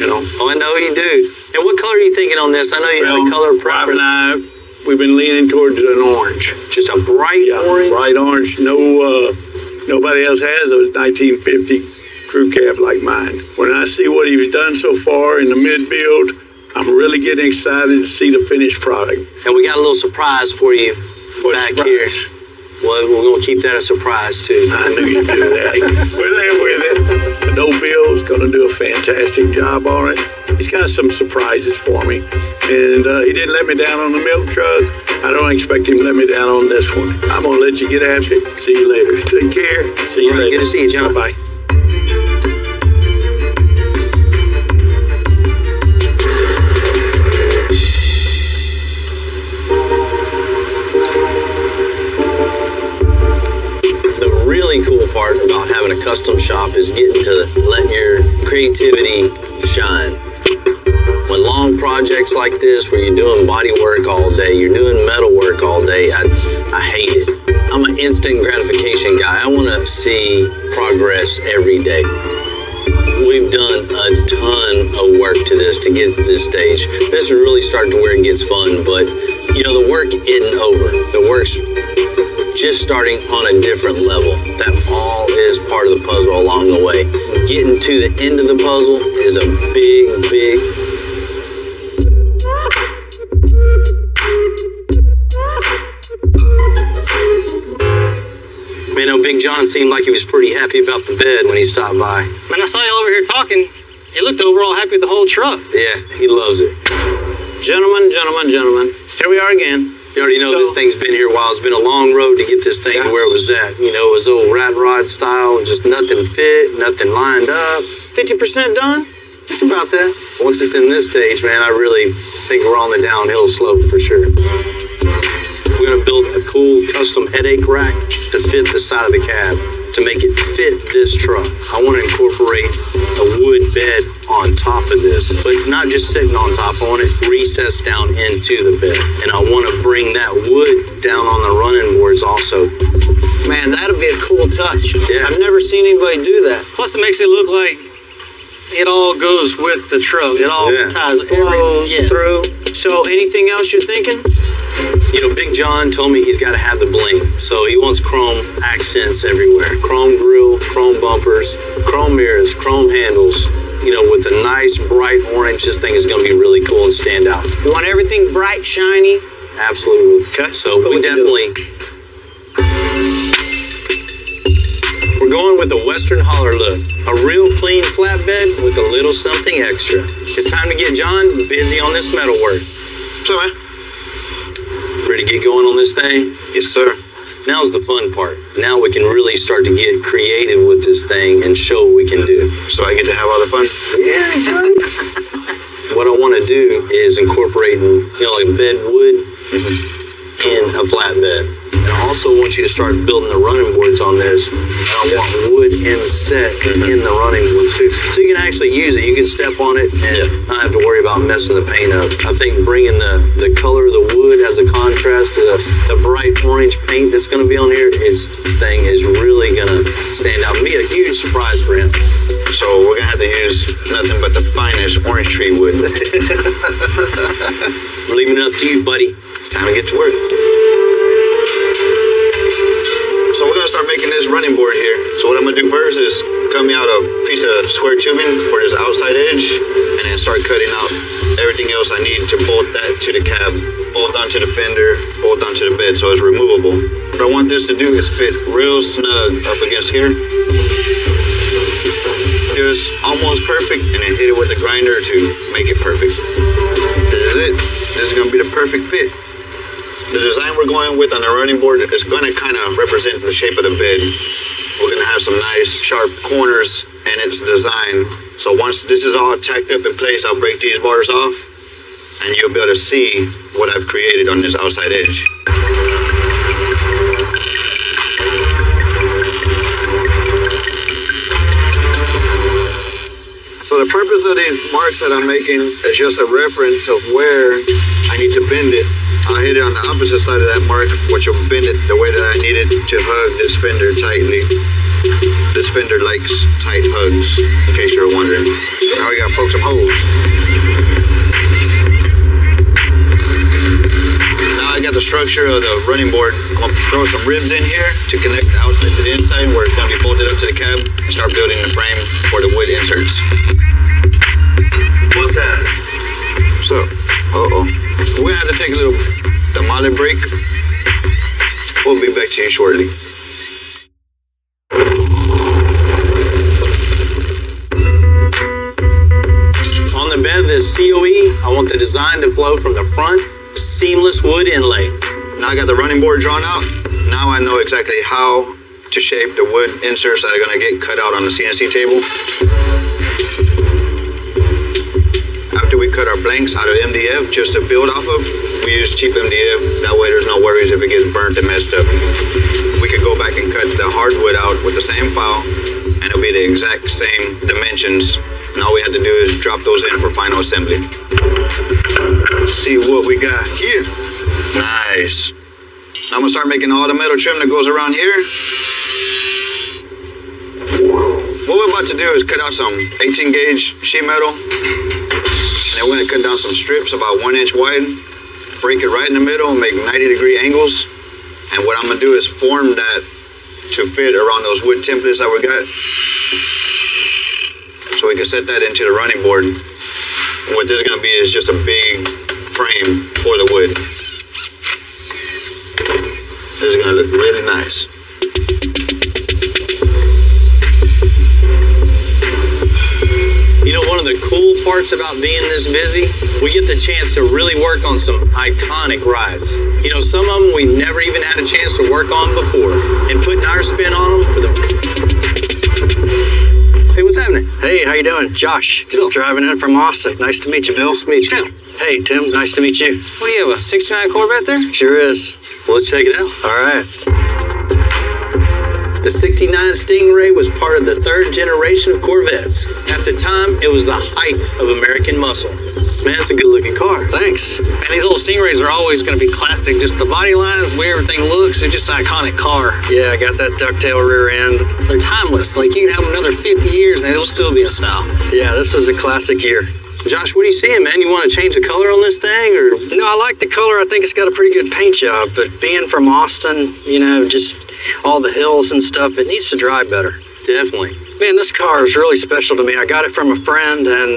Oh, I know you do. And what color are you thinking on this? I know you have a color preference. Wife and I, we've been leaning towards an orange. Just a bright orange? Bright orange. Nobody else has a 1950 crew cab like mine. When I see what he's done so far in the mid-build, I'm really getting excited to see the finished product. And we got a little surprise for you back here. Well, we're going to keep that a surprise, too. I knew you'd do that. We're there with it. I know Bill's going to do a fantastic job on it. He's got some surprises for me. And he didn't let me down on the milk truck. I don't expect him to let me down on this one. I'm going to let you get after it. See you later. Take care. See you later. Good to see you, John. Bye-bye. Cool part about having a custom shop is getting to letting your creativity shine. When long projects like this, where you're doing body work all day, you're doing metal work all day, I hate it. I'm an instant gratification guy. I want to see progress every day. We've done a ton of work to this to get to this stage. This is really starting to where it gets fun, but the work isn't over. The work's just starting on a different level. That all is part of the puzzle along the way. Getting to the end of the puzzle is a big Man, Big John seemed like he was pretty happy about the bed when he stopped by. Man, I saw you over here talking. He looked overall happy with the whole truck. Yeah, he loves it. Gentlemen, here we are again. You already know this thing's been here a while. It's been a long road to get this thing to where it was at. It was old rat rod style, just nothing fit, nothing lined up. 50% done? Just about that. Once it's in this stage, man, I really think we're on the downhill slope for sure. We're going to build a cool custom headache rack to fit the side of the cab, to make it fit this truck. I want to incorporate a wood bed on top of this, but not just sitting on top. I want it recessed down into the bed, and I want to bring that wood down on the running boards also. Man, that'll be a cool touch. Yeah. I've never seen anybody do that. Plus, it makes it look like it all goes with the truck. It all ties flows through. So, anything else you're thinking? You know, Big John told me he's got to have the bling, so he wants chrome accents everywhere. Chrome grill, chrome bumpers, chrome mirrors, chrome handles. You know, with a nice bright orange, this thing is going to be really cool and stand out. You want everything bright, shiny? Absolutely. Okay. So we definitely... We're going with the Western Holler look. A real clean flatbed with a little something extra. It's time to get John busy on this metal work. So, man. Ready to get going on this thing? Yes, sir. Now's the fun part. Now we can really start to get creative with this thing and show what we can do. So I get to have all the fun? Yeah, exactly. What I want to do is incorporating, like bed wood in a flatbed. And I also want you to start building the running boards on this. And I want wood inset in the running board too. So you can actually use it. You can step on it and not have to worry about messing the paint up. I think bringing the color of the wood as a contrast to the bright orange paint that's going to be on here, this thing is really going to stand out and be a huge surprise for him. So we're going to have to use nothing but the finest orange tree wood. We're leaving it up to you, buddy. It's time to get to work. So we're going to start making this running board here. So what I'm going to do first is cut me out a piece of square tubing for this outside edge and then start cutting out everything else I need to bolt that to the cab, bolt onto the fender, bolt onto the bed so it's removable. What I want this to do is fit real snug up against here. Just almost perfect and then hit it with a grinder to make it perfect. This is it. This is going to be the perfect fit. The design we're going with on the running board is going to kind of represent the shape of the bed. We're going to have some nice sharp corners in its design. So once this is all tacked up in place, I'll break these bars off and you'll be able to see what I've created on this outside edge. So the purpose of these marks that I'm making is just a reference of where I need to bend it. I'll hit it on the opposite side of that mark, which will bend it the way that I need it to hug this fender tightly. This fender likes tight hugs, in case you're wondering. Now we gotta poke some holes. Now I got the structure of the running board. I'm gonna throw some ribs in here to connect the outside to the inside where it's gonna be bolted up to the cab and start building the frame for the wood inserts. What's that? So, we're gonna have to take a little tamale break. We'll be back to you shortly. On the bed of this COE, I want the design to flow from the front, seamless wood inlay. Now I got the running board drawn out. Now I know exactly how to shape the wood inserts that are gonna get cut out on the CNC table. After we cut our blanks out of MDF just to build off of, we use cheap MDF. That way there's no worries if it gets burnt and messed up. We could go back and cut the hardwood out with the same file and it'll be the exact same dimensions. And all we have to do is drop those in for final assembly. Let's see what we got here. Nice. Now I'm gonna start making all the metal trim that goes around here. What we're about to do is cut out some 18 gauge sheet metal. And then we're gonna cut down some strips about 1 inch wide, break it right in the middle and make 90-degree angles. And what I'm gonna do is form that to fit around those wood templates that we got. So we can set that into the running board. And what this is gonna be is just a big frame for the wood. This is gonna look really nice. You know, one of the cool parts about being this busy, we get the chance to really work on some iconic rides. You know, some of them we never even had a chance to work on before. And putting our spin on them for the... Hey, what's happening? Hey, how you doing? Josh, just driving in from Austin. Nice to meet you, Bill. Nice to meet you. Tim. Hey, Tim, nice to meet you. What do you have, a 69 Corvette there? Sure is. Well, let's check it out. All right. The 69 Stingray was part of the third generation of Corvettes. At the time, it was the height of American muscle. Man, it's a good-looking car. Thanks. And these old Stingrays are always going to be classic. Just the body lines, the way everything looks, it's just an iconic car. Yeah, I got that ducktail rear end. They're timeless. Like, you can have them another 50 years and they'll still be in style. Yeah, this was a classic year. Josh, what are you seeing, man? You want to change the color on this thing, or? No, I like the color. I think it's got a pretty good paint job. But being from Austin, you know, just all the hills and stuff, it needs to drive better. Definitely. Man, this car is really special to me. I got it from a friend, and,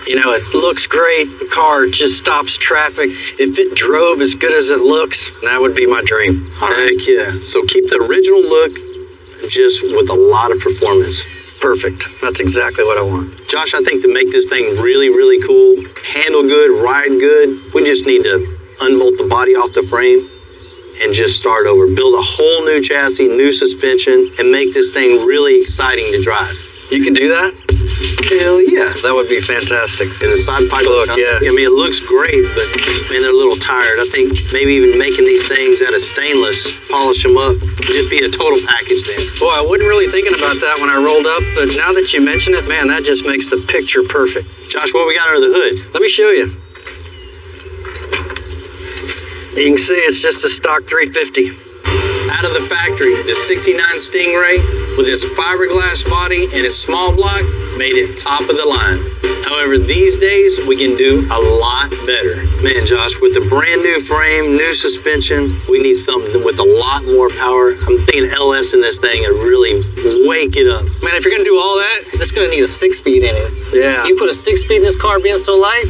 you know, it looks great. The car just stops traffic. If it drove as good as it looks, that would be my dream. Heck yeah. So keep the original look, just with a lot of performance. Perfect. That's exactly what I want. Josh, I think to make this thing really, really cool, handle good, ride good, we just need to unbolt the body off the frame and just start over. Build a whole new chassis, new suspension, and make this thing really exciting to drive. You can do that? Hell yeah. That would be fantastic. And the side pipe look, yeah. I mean, it looks great, but man, they're a little tired. I think maybe even making these things out of stainless, polish them up, just be a total package then. Boy, I wasn't really thinking about that when I rolled up, but now that you mention it, man, that just makes the picture perfect. Josh, what we got under the hood? Let me show you. You can see it's just a stock 350. Out of the factory, the 69 Stingray with its fiberglass body and its small block made it top of the line. However, these days we can do a lot better. Man, Josh, with the brand new frame, new suspension, we need something with a lot more power. I'm thinking LS in this thing and really wake it up. Man, if you're going to do all that, it's going to need a 6-speed in it. Yeah. You put a 6-speed in this car being so light,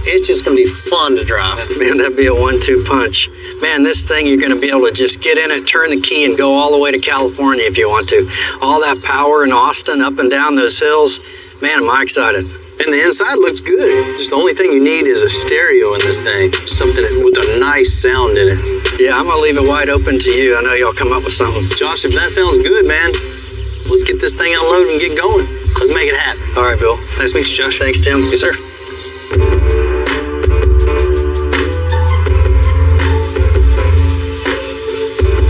it's just going to be fun to drive. Man, that'd be a 1-2 punch. Man, this thing, you're going to be able to just get in it, turn the key, and go all the way to California if you want to. All that power in Austin, up and down those hills. Man, am I excited. And the inside looks good. Just the only thing you need is a stereo in this thing. Something with a nice sound in it. Yeah, I'm going to leave it wide open to you. I know y'all come up with something. Josh, if that sounds good, man, let's get this thing unloaded and get going. Let's make it happen. All right, Bill. Nice to meet you, Josh. Thanks, Tim. Yes, sir.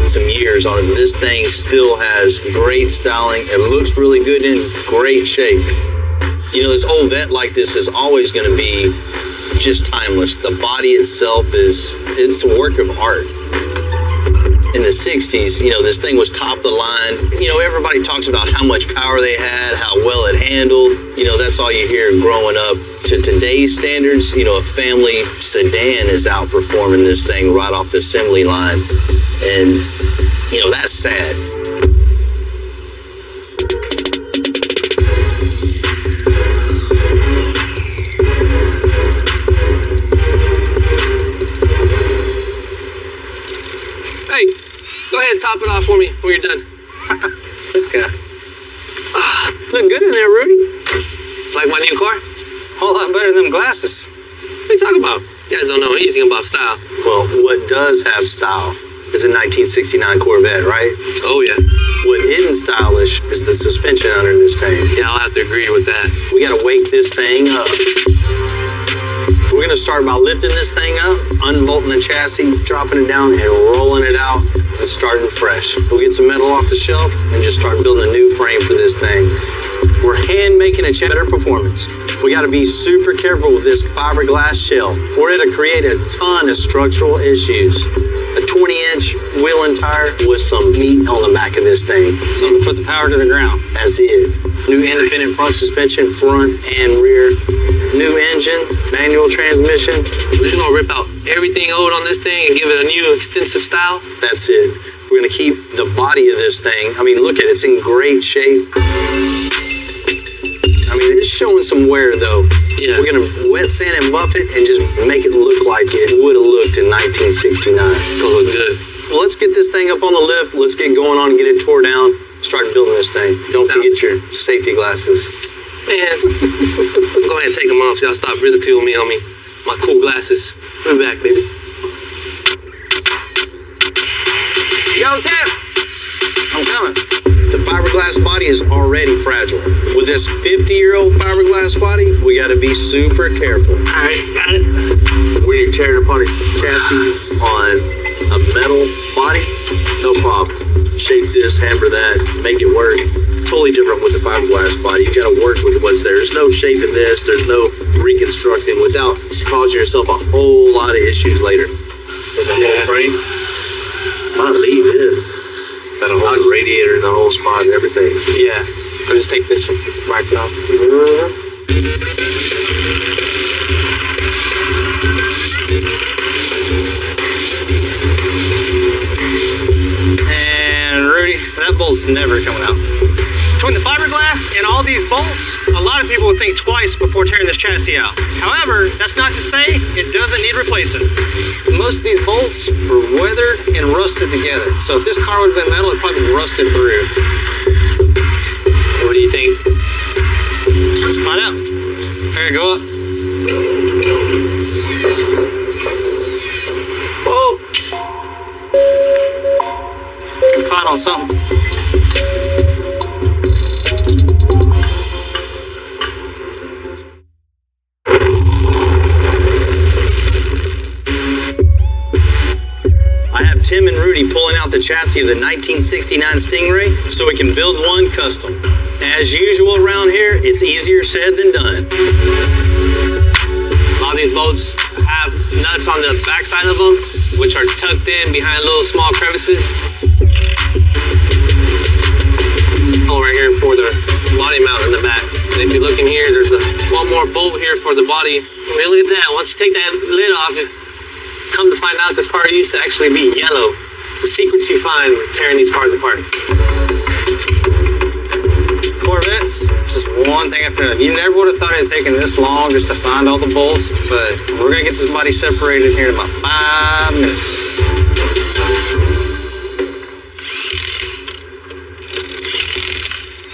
Some years on it, but this thing still has great styling. It looks really good, in great shape. You know, this old vet like this is always going to be just timeless. The body itself it's a work of art. In the 60s, you know, this thing was top of the line. You know, everybody talks about how much power they had, how well it handled. You know, that's all you hear growing up. To today's standards, you know, a family sedan is outperforming this thing right off the assembly line. And, you know, that's sad. Hey, go ahead and top it off for me when you're done. This guy. Look good in there, Rudy. Like my new car? Whole lot better than them glasses. What are you talking about? You guys don't know anything about style. Well, what does have style is a 1969 Corvette, right? Oh, yeah. What isn't stylish is the suspension under this thing. Yeah, I'll have to agree with that. We gotta wake this thing up. We're gonna start by lifting this thing up, unbolting the chassis, dropping it down, and rolling it out, and starting fresh. We'll get some metal off the shelf and just start building a new frame for this thing. We're hand making a better performance. We gotta be super careful with this fiberglass shell, or it'll create a ton of structural issues. A 20-inch wheel and tire with some meat on the back of this thing. Something to put the power to the ground. That's it. New independent front suspension, front and rear. New engine, manual transmission. We're just gonna rip out everything old on this thing and give it a new extensive style. That's it. We're gonna keep the body of this thing. I mean, look at it. It's in great shape. I mean, it's showing some wear, though. Yeah. We're gonna wet sand and buff it and just make it look like it would have looked in 1969. It's gonna look good. Well, let's get this thing up on the lift. Let's get going on and get it tore down. Start building this thing. Don't forget your safety glasses. Man, go ahead and take them off so y'all stop ridiculing me on me. My cool glasses. We'll be back, baby. Yo, Tim! I'm coming. The fiberglass body is already fragile. With this 50-year-old fiberglass body, we gotta be super careful. All right, got it. When you're tearing apart a chassis on a metal body, no problem. Shape this, hammer that, make it work. Totally different with the fiberglass body. You got to work with what's there. There's no shaping this. There's no reconstructing without causing yourself a whole lot of issues later. With the whole frame. Might leave this. Got a whole radiator, the whole spot, and everything. Yeah. I'll just take this one right off. And Rudy, that bolt's never coming out. Between the fiberglass and all these bolts, a lot of people would think twice before tearing this chassis out. However, that's not to say it doesn't need replacing. Most of these bolts were weathered and rusted together. So if this car would have been metal, it probably would have rusted through. What do you think? Let's find out. Here, go up. Whoa! I'm caught on something. Tim and Rudy pulling out the chassis of the 1969 Stingray so we can build one custom. As usual around here, it's easier said than done. A lot of these boats have nuts on the backside of them, which are tucked in behind little small crevices. Oh, right here for the body mount in the back. And if you look in here, there's one more bolt here for the body. I mean, look at that. Once you take that lid off, come to find out this car used to actually be yellow. The secrets you find tearing these cars apart. Corvettes, just one thing after another. You never would have thought it had taken this long just to find all the bolts, but we're going to get this body separated here in about 5 minutes.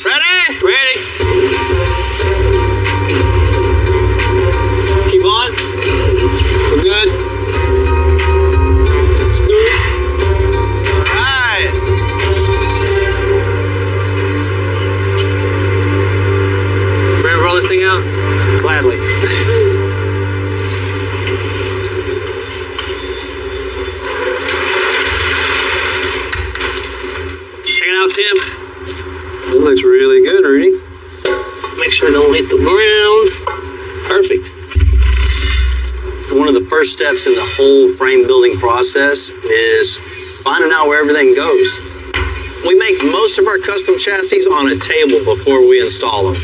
Ready? Ready. Keep on. We're good. This thing out? Gladly. Check it out, Tim. It looks really good, Rudy. Make sure it don't hit the ground. Perfect. One of the first steps in the whole frame building process is finding out where everything goes. We make most of our custom chassis on a table before we install them.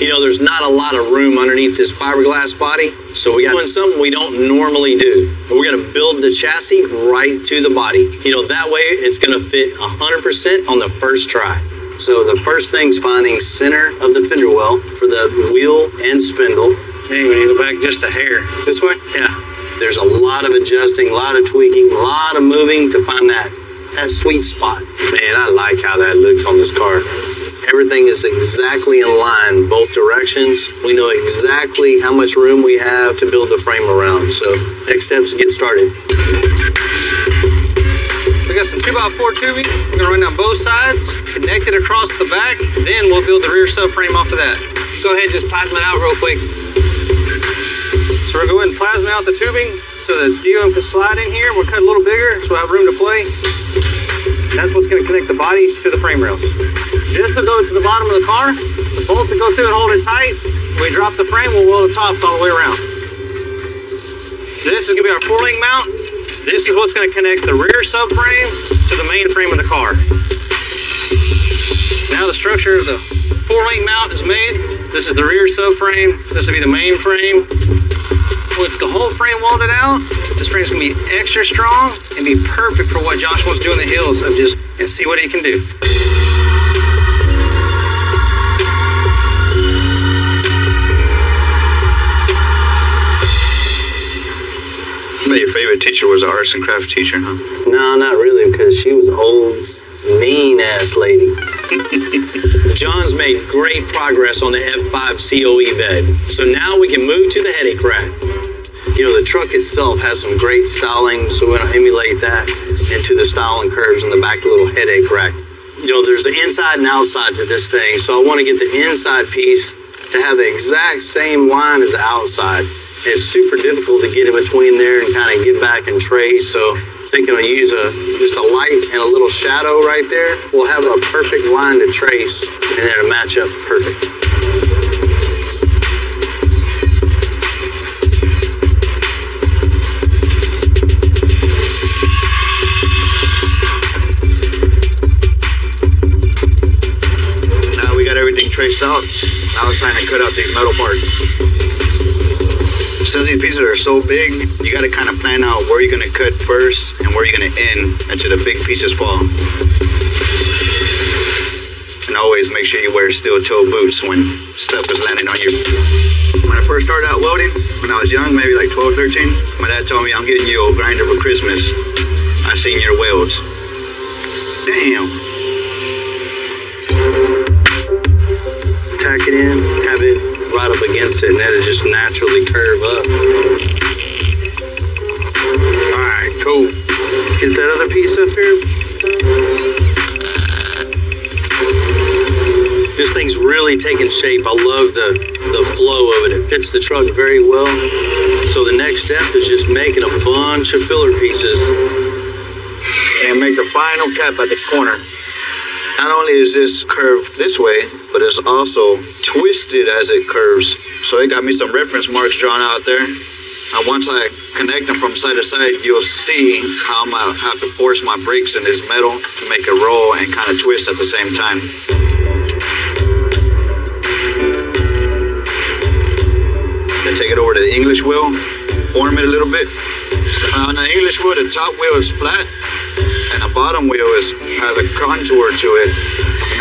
You know, there's not a lot of room underneath this fiberglass body, so we got doing something we don't normally do. We're going to build the chassis right to the body. You know, that way it's going to fit 100% on the first try. So the first thing's finding center of the fender well for the wheel and spindle. Hey, we need to go back just a hair. This way? Yeah. There's a lot of adjusting, a lot of tweaking, a lot of moving to find that sweet spot. Man, I like how that looks on this car. Everything is exactly in line, both directions. We know exactly how much room we have to build the frame around. So next step is get started. We got some 2x4 tubing. We're gonna run down both sides, connect it across the back, then we'll build the rear subframe off of that. Go ahead and just plasma it out real quick. So we're going to go ahead and plasma out the tubing so the DOM can slide in here. We'll cut a little bigger so we'll have room to play. That's what's going to connect the body to the frame rails. This will go to the bottom of the car. The bolts will go through and hold it tight. When we drop the frame, we'll weld the tops all the way around. This is going to be our 4-link mount. This is what's going to connect the rear subframe to the main frame of the car. Now the structure of the 4-link mount is made. This is the rear subframe. This will be the main frame. With the whole frame welded out, this frame's gonna be extra strong and be perfect for what Josh wants to do in the hills of just and see what he can do. I bet your favorite teacher was an arts and craft teacher, huh? No, not really, because she was an old, mean-ass lady. John's made great progress on the F5 COE bed, so now we can move to the headache rack. You know, the truck itself has some great styling, so we're going to emulate that into the style and curves in the back little headache rack. You know, there's the inside and outside to this thing, so I want to get the inside piece to have the exact same line as the outside. It's super difficult to get in between there and kind of get back and trace, so Thinking I'll use just a light and a little shadow right there. We'll have a perfect line to trace, and then it'll match up perfect. Now we got everything traced out. Now it's time to cut out these metal parts. Since these pieces are so big, you got to kind of plan out where you're going to cut first and where you're going to end until the big pieces fall. And always make sure you wear steel-toe boots when stuff is landing on you. When I first started out welding, when I was young, maybe like 12, 13, my dad told me, I'm getting you a grinder for Christmas. I seen your welds. Damn. Tack it in, have it right up against it, and it'll just naturally curve up. Alright, cool. Get that other piece up here. This thing's really taking shape. I love the flow of it. It fits the truck very well. So the next step is just making a bunch of filler pieces. And make the final cap at the corner. Not only is this curved this way, but it's also twisted as it curves. So it got me some reference marks drawn out there. And once I connect them from side to side, you'll see how I'm gonna have to force my brakes in this metal to make it roll and kind of twist at the same time. Then take it over to the English wheel, form it a little bit. On the English wheel, the top wheel is flat, and the bottom wheel has a contour to it.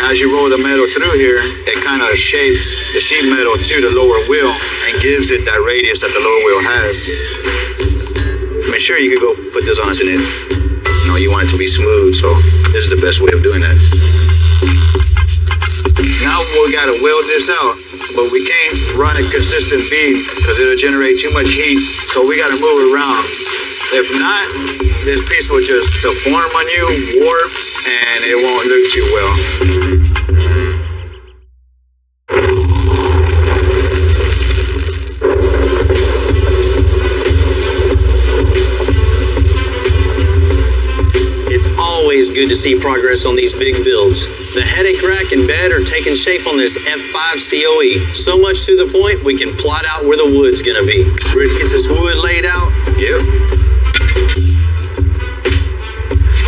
And as you roll the metal through here, it kind of shapes the sheet metal to the lower wheel and gives it that radius that the lower wheel has. Make sure you could go put this on us in it. You know, you want it to be smooth, so this is the best way of doing that. Now we gotta weld this out, but we can't run a consistent bead because it'll generate too much heat, so we gotta move it around. If not, this piece will just deform on you, warp, and it won't look too well. It's always good to see progress on these big builds. The headache rack and bed are taking shape on this F5 COE. So much to the point, we can plot out where the wood's gonna be. Rich gets this wood laid out. Yep.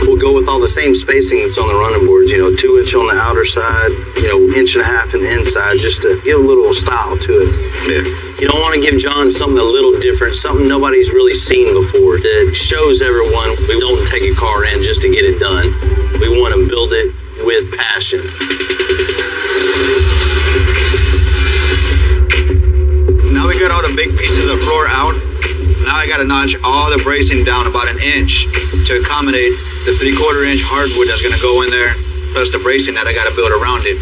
We'll go with all the same spacing that's on the running boards, 2 inch on the outer side, 1.5 inch in the inside, just to give a little style to it. Yeah. You don't want to give John something a little different, something nobody's really seen before that shows everyone we don't take a car in just to get it done. We want to build it with passion. Now we got all the big pieces of floor out. Now I gotta notch all the bracing down about 1 inch to accommodate the 3/4 inch hardwood that's gonna go in there, plus the bracing that I gotta build around it.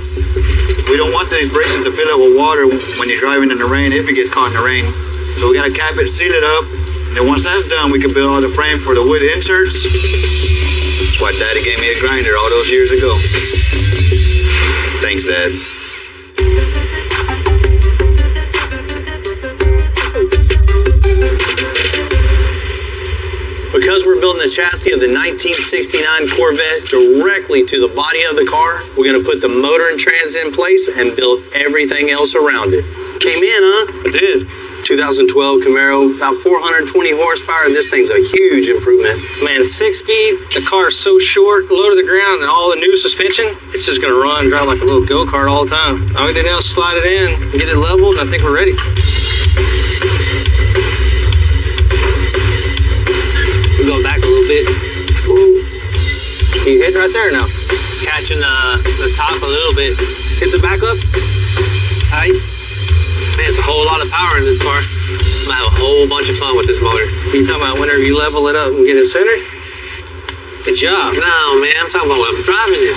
We don't want the bracing to fill up with water when you're driving in the rain, if you get caught in the rain. So we gotta cap it, seal it up, and then once that's done, we can build all the frame for the wood inserts. That's why Daddy gave me a grinder all those years ago. Thanks, Dad. Because we're building the chassis of the 1969 Corvette directly to the body of the car, we're going to put the motor and trans in place and build everything else around it. Came in, huh? I did. 2012 Camaro, about 420 horsepower. This thing's a huge improvement. Man, 6-speed, the car's so short, low to the ground, and all the new suspension, it's just going to run, drive like a little go-kart all the time. All we do now is slide it in, get it leveled, and I think we're ready. We go back a little bit. Ooh. You hit right there now. Catching the top a little bit. Hit the back up. Tight. Man, it's a whole lot of power in this car. I'm gonna have a whole bunch of fun with this motor. You talking about whenever you level it up and get it centered? Good job. No, man, I'm talking about when I'm driving it.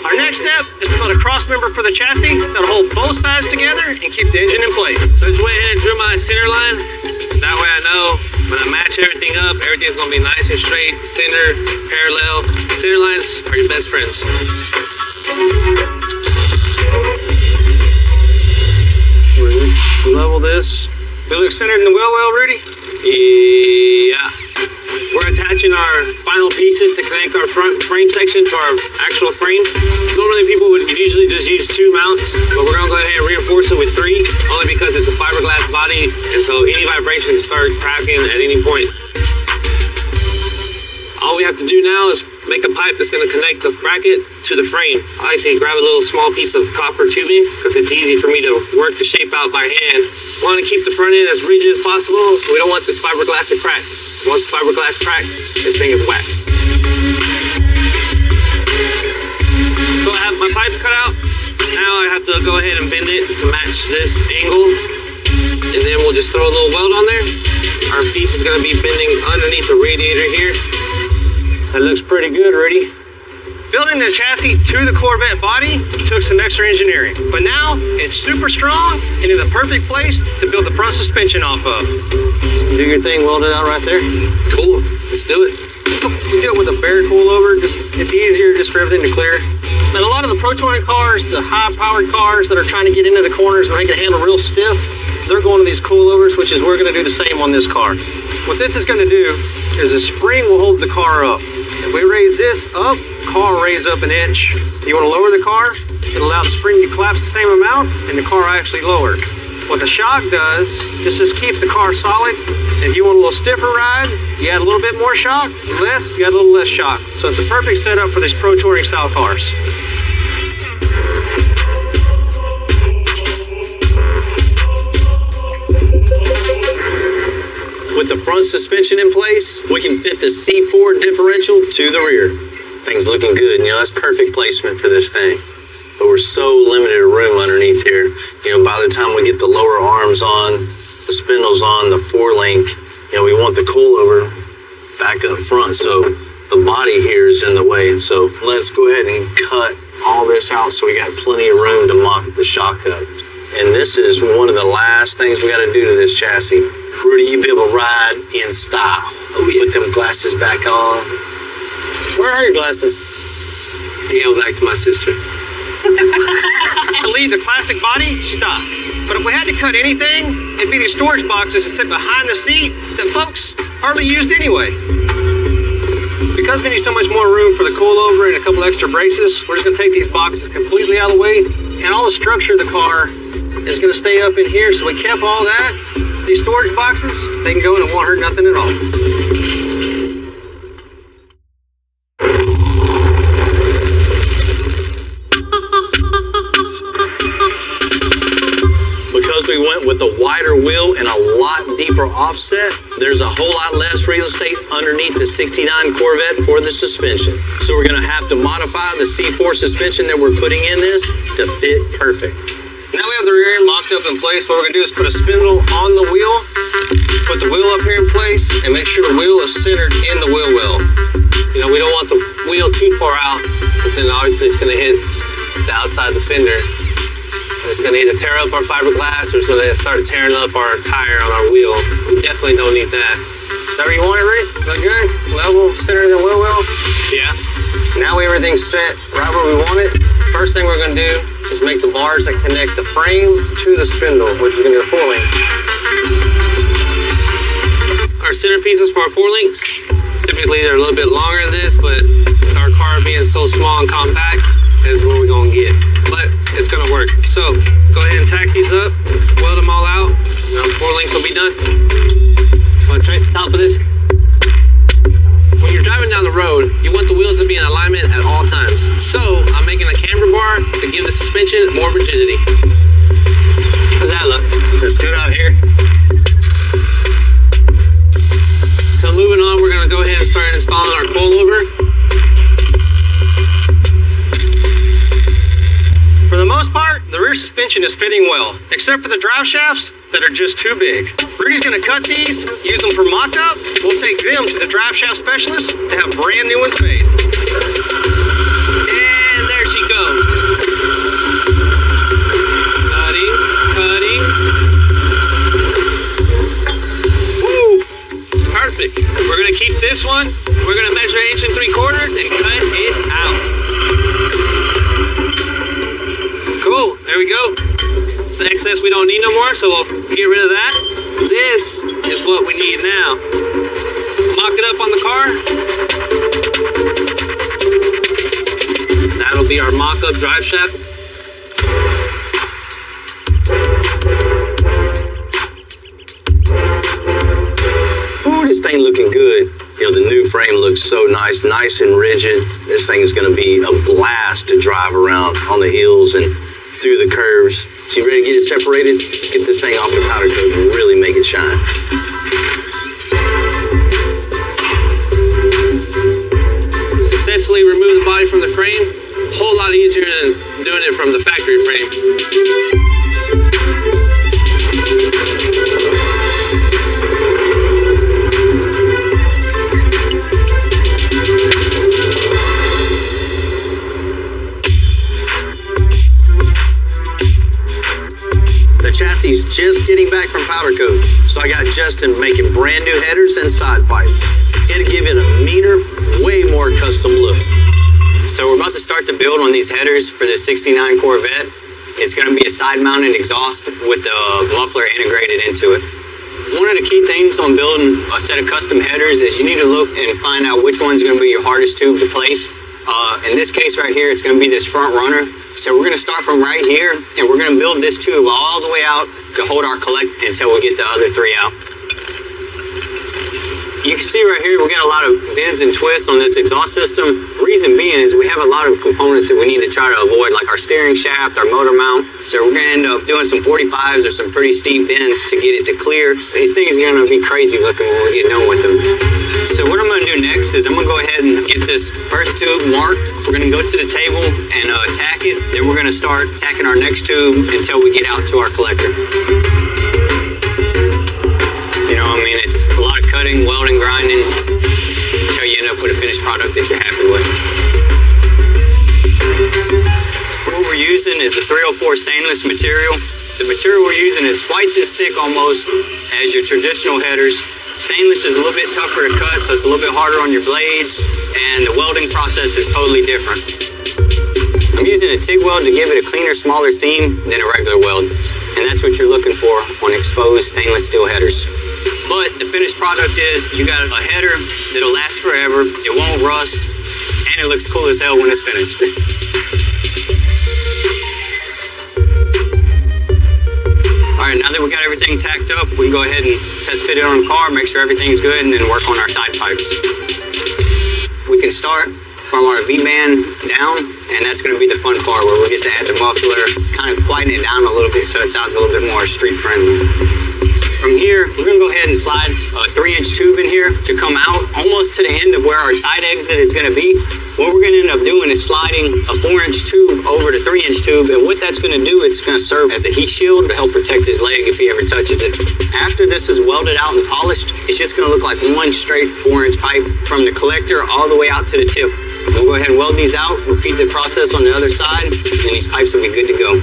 Our next step is to put a cross member for the chassis that'll hold both sides together and keep the engine in place. So just went ahead and drew my center line. That way I know when I match everything up, everything's gonna be nice and straight, center, parallel. Center lines are your best friends. Level this. We look centered in the wheel well, Rudy? Yeah. We're attaching our final pieces to connect our front frame section to our actual frame. Normally people would usually just use 2 mounts, but we're gonna go ahead and reinforce it with 3, only because it's a fiberglass body, and so any vibration can start cracking at any point. All we have to do now is make a pipe that's going to connect the bracket to the frame. I like to grab a little small piece of copper tubing because it's easy for me to work the shape out by hand. We want to keep the front end as rigid as possible. We don't want this fiberglass to crack. Once the fiberglass cracks, this thing is whack. So I have my pipes cut out. Now I have to go ahead and bend it to match this angle. And then we'll just throw a little weld on there. Our piece is going to be bending underneath the radiator here. That looks pretty good, Rudy. Building the chassis to the Corvette body took some extra engineering, but now it's super strong and in the perfect place to build the front suspension off of. Do your thing, weld it out right there. Cool, let's do it. We do it with a bare coilover, it's easier just for everything to clear. And a lot of the Pro Touring cars, the high-powered cars that are trying to get into the corners and make it handle real stiff, they're going to these coilovers, which is we're going to do the same on this car. What this is going to do is the spring will hold the car up. If we raise this up, car will raise up an inch. You want to lower the car, it'll allow the spring to collapse the same amount, and the car actually lower. What the shock does, this just keeps the car solid. If you want a little stiffer ride, you add a little bit more shock. Less, you add a little less shock. So it's a perfect setup for these Pro Touring style cars. With the front suspension in place, we can fit the C4 differential to the rear. Things looking good, that's perfect placement for this thing. But we're so limited of room underneath here. By the time we get the lower arms on, the spindles on, the 4-link, we want the coilover back up front. So the body here is in the way. And so let's go ahead and cut all this out so we got plenty of room to mock the shock up. And this is one of the last things we got to do to this chassis. Rudy, you be able to ride in style. Put them glasses back on. Where are your glasses? He gave back to my sister. To leave the classic body, stop. But if we had to cut anything, it'd be the storage boxes that sit behind the seat that folks hardly used anyway. Because we need so much more room for the coilover and a couple extra braces, we're just going to take these boxes completely out of the way, and all the structure of the car is going to stay up in here. So we kept all that. These storage boxes, they can go in and won't hurt nothing at all. Because we went with a wider wheel and a lot deeper offset, there's a whole lot less real estate underneath the 69 Corvette for the suspension. So we're going to have to modify the C4 suspension that we're putting in this to fit perfect. Now we have the rear end locked up in place. What we're going to do is put a spindle on the wheel, put the wheel up here in place, and make sure the wheel is centered in the wheel well. We don't want the wheel too far out, but then obviously it's going to hit the outside of the fender. It's going to either tear up our fiberglass or it's going to start tearing up our tire on our wheel. We definitely don't need that. Is that where you want it, Rick? Is that good? Level, centered in the wheel well? Yeah. Now everything's set right where we want it. First thing we're going to do is make the bars that connect the frame to the spindle, which is going to be a 4-link. Our center pieces for our 4-links, typically they're a little bit longer than this, but our car being so small and compact is what we're going to get. But it's going to work. So go ahead and tack these up, weld them all out, and our 4-links will be done. Want to trace the top of this? When you're driving down the road, you want the wheels to be in alignment at all times. So I'm making a camber bar to give the suspension more rigidity. How's that look? That's good out here. So moving on, we're going to go ahead and start installing our coilover. For the most part, the rear suspension is fitting well, except for the drive shafts that are just too big. Rudy's going to cut these, use them for mock-up. We'll take them to the drive shaft specialist to have brand new ones made. And there she goes. Cutting, cutting. Woo! Perfect. We're going to keep this one. We're going to measure 1 3/4 and cut it out. Cool, there we go. It's the excess we don't need no more, so we'll get rid of that. This is what we need now. Mock it up on the car. That'll be our mock-up drive shaft. Ooh, this thing looking good. You know, the new frame looks so nice and rigid. This thing is going to be a blast to drive around on the hills and through the curves. So you ready to get it separated? Let's get this thing off the powder coat and really make it shine. Successfully remove the body from the frame. A whole lot easier than doing it from the factory frame. The chassis is just getting back from powder coat, so I got Justin making brand new headers and side pipes. It'll give it a meaner, way more custom look. So we're about to start the build on these headers for the 69 Corvette. It's going to be a side-mounted exhaust with the muffler integrated into it. One of the key things on building a set of custom headers is you need to look and find out which one's going to be your hardest tube to place. In this case right here, it's going to be this front runner. So we're going to start from right here, and we're going to build this tube all the way out to hold our collect until we get the other three out. You can see right here, we got a lot of bends and twists on this exhaust system. Reason being is we have a lot of components that we need to try to avoid, like our steering shaft, our motor mount. So we're gonna end up doing some 45s or some pretty steep bends to get it to clear. These things are gonna be crazy looking when we get done with them. So what I'm gonna do next is I'm gonna go ahead and get this first tube marked. We're gonna go to the table and tack it. Then we're gonna start tacking our next tube until we get out to our collector. You know, I mean, it's a lot of cutting, welding, grinding, until you end up with a finished product that you're happy with. What we're using is a 304 stainless material. The material we're using is twice as thick almost as your traditional headers. Stainless is a little bit tougher to cut, so it's a little bit harder on your blades, and the welding process is totally different. I'm using a TIG weld to give it a cleaner, smaller seam than a regular weld, and that's what you're looking for on exposed stainless steel headers. But the finished product is you got a header that'll last forever, it won't rust, and it looks cool as hell when it's finished. Alright, now that we got everything tacked up, we can go ahead and test fit it on the car, make sure everything's good, and then work on our side pipes. We can start from our V-band down, and that's going to be the fun part where we get to add the muffler, kind of quieten it down a little bit so it sounds a little bit more street friendly. From here, we're going to go ahead and slide a 3-inch tube in here to come out almost to the end of where our side exit is going to be. What we're going to end up doing is sliding a 4-inch tube over the 3-inch tube, and what that's going to do, it's going to serve as a heat shield to help protect his leg if he ever touches it. After this is welded out and polished, it's just going to look like one straight 4-inch pipe from the collector all the way out to the tip. We'll go ahead and weld these out, repeat the process on the other side, and these pipes will be good to go.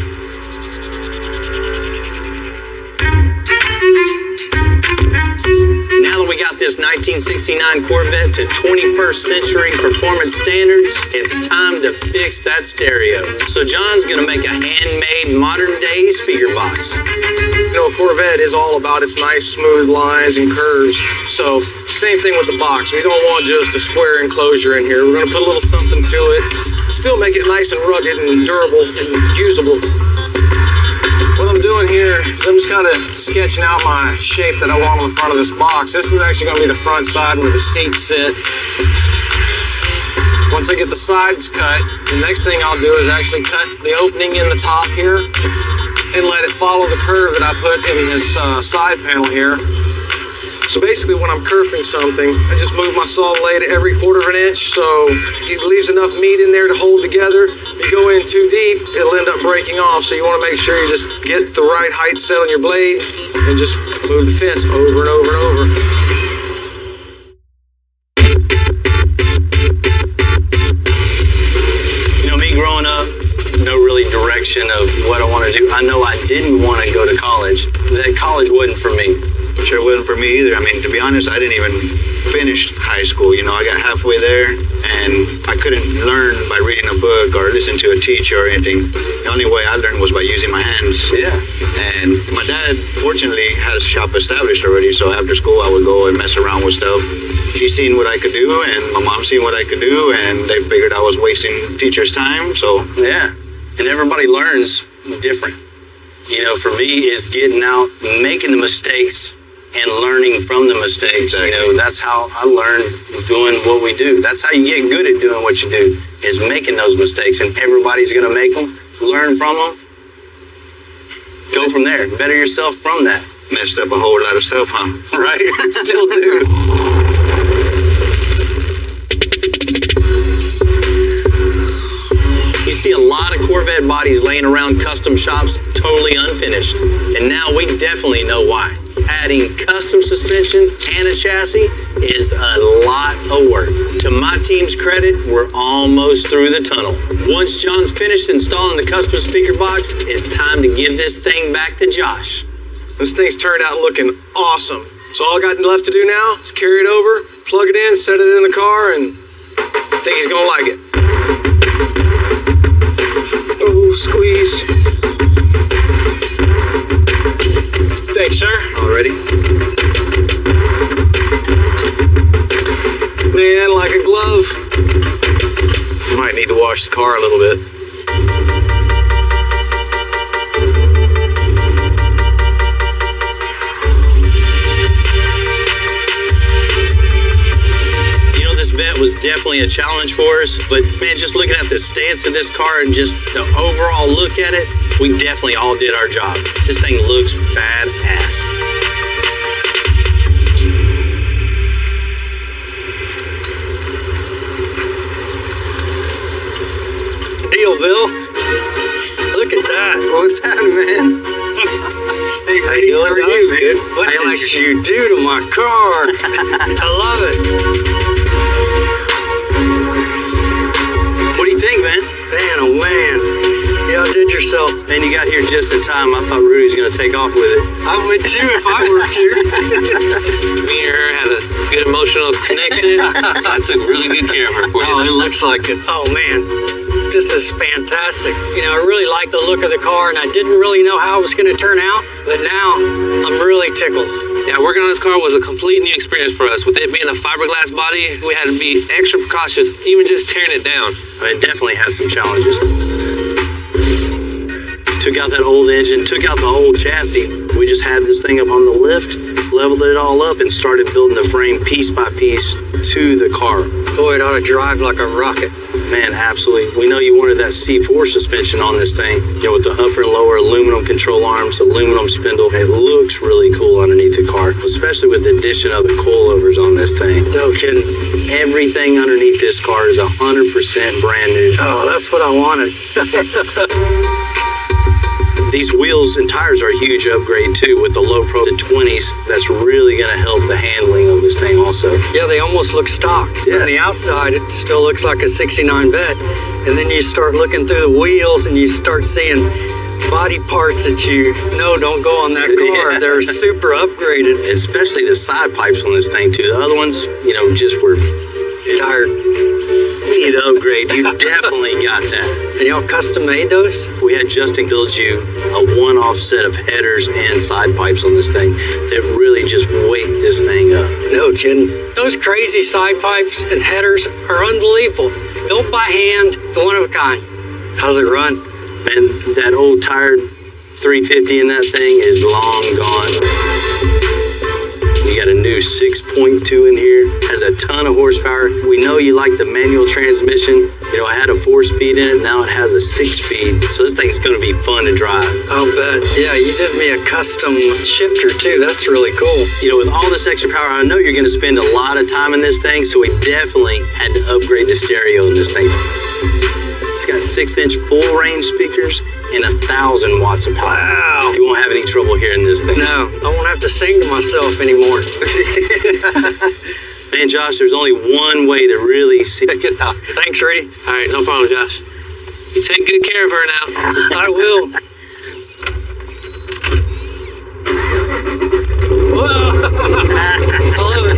Now that we got this 1969 Corvette to 21st century performance standards, it's time to fix that stereo. So John's gonna make a handmade modern day speaker box. You know, a Corvette is all about its nice smooth lines and curves. So same thing with the box. We don't want just a square enclosure in here. We're gonna put a little something to it, still make it nice and rugged and durable and usable. What I'm doing here is I'm just kind of sketching out my shape that I want on the front of this box. This is actually going to be the front side where the seats sit. Once I get the sides cut, the next thing I'll do is actually cut the opening in the top here and let it follow the curve that I put in this side panel here. So basically when I'm kerfing something, I just move my saw blade every 1/4 inch so it leaves enough meat in there to hold together. If you go in too deep, it'll end up breaking off. So you want to make sure you just get the right height set on your blade and just move the fence over and over and over. You know, me growing up, no really direction of what I want to do. I know I didn't want to go to college. That college wasn't for me. Sure wasn't for me either. I mean, to be honest, I didn't even finish high school. You know, I got halfway there and I couldn't couldn't learn by reading a book or listening to a teacher or anything. The only way I learned was by using my hands. Yeah. And my dad, fortunately, had a shop established already, so after school I would go and mess around with stuff. He seen what I could do, and my mom seen what I could do, and they figured I was wasting teachers' time, so... Yeah, and everybody learns different. You know, for me, it's getting out, making the mistakes, and learning from the mistakes. Exactly. You know, that's how I learned doing what we do. That's how you get good at doing what you do, is making those mistakes, and everybody's going to make them, learn from them, go from there, better yourself from that. Messed up a whole lot of stuff, huh? Right? Still do. You see a lot of Corvette bodies laying around custom shops totally unfinished. And now we definitely know why. Adding custom suspension and a chassis is a lot of work. To my team's credit, we're almost through the tunnel. Once John's finished installing the custom speaker box, it's time to give this thing back to Josh. This thing's turned out looking awesome. So all I got left to do now is carry it over, plug it in, set it in the car, and I think he's gonna like it. Oh, squeeze. Thanks, sir. Already? Man, like a glove. Might need to wash the car a little bit. Vet was definitely a challenge for us, but man, just looking at the stance of this car and just the overall look at it, we definitely all did our job. This thing looks badass. Deal, Bill. Look at that. What's happening, man? Hey, how you doing? Good. What did you do to my car? I love it. What do you think, man? Man, oh man. You outdid yourself. Man, you got here just in time. I thought Rudy's going to take off with it. I would too if I were to. Me and her had a good emotional connection, so I took really good care of her for you. Oh, it looks like it. Oh man, this is fantastic. You know, I really like the look of the car, and I didn't really know how it was going to turn out, but now I'm really tickled. Yeah, working on this car was a complete new experience for us. With it being a fiberglass body, we had to be extra precautious, even just tearing it down. I mean, it definitely had some challenges. Took out that old engine, took out the old chassis. We just had this thing up on the lift, leveled it all up, and started building the frame piece by piece to the car. Boy, it ought to drive like a rocket. Man, absolutely. We know you wanted that C4 suspension on this thing, you know, with the upper and lower aluminum control arms, aluminum spindle. It looks really cool underneath the car, especially with the addition of the coilovers on this thing. No kidding. Everything underneath this car is 100% brand new. Oh, that's what I wanted. These wheels and tires are a huge upgrade too with the low pro to 20s. That's really going to help the handling of this thing also. Yeah, they almost look stock. Yeah. On the outside, it still looks like a 69 Vet. And then you start looking through the wheels and you start seeing body parts that you know don't go on that car. Yeah. They're super upgraded. Especially the side pipes on this thing too. The other ones, you know, just were tired. Need to upgrade. You definitely got that. And y'all custom made those? We had Justin build you a one-off set of headers and side pipes on this thing that really just weight this thing up. No kidding. Those crazy side pipes and headers are unbelievable. Built by hand, one of a kind. How's it run? Man, that old tired 350 in that thing is long gone. You got a new 6.2 in here, has a ton of horsepower. We know you like the manual transmission. You know, I had a 4-speed in it, now it has a 6-speed. So this thing's gonna be fun to drive. I'll bet. Yeah, you did me a custom shifter too. That's really cool. You know, with all this extra power, I know you're gonna spend a lot of time in this thing, so we definitely had to upgrade the stereo in this thing. It's got 6-inch full range speakers and 1,000 watts of power. Wow. You won't have any trouble hearing this thing. No, I won't have to sing to myself anymore. Man, Josh, there's only one way to really see it out. Thanks, Rudy. All right, no problem, Josh. You take good care of her now. I will. Whoa. I love it.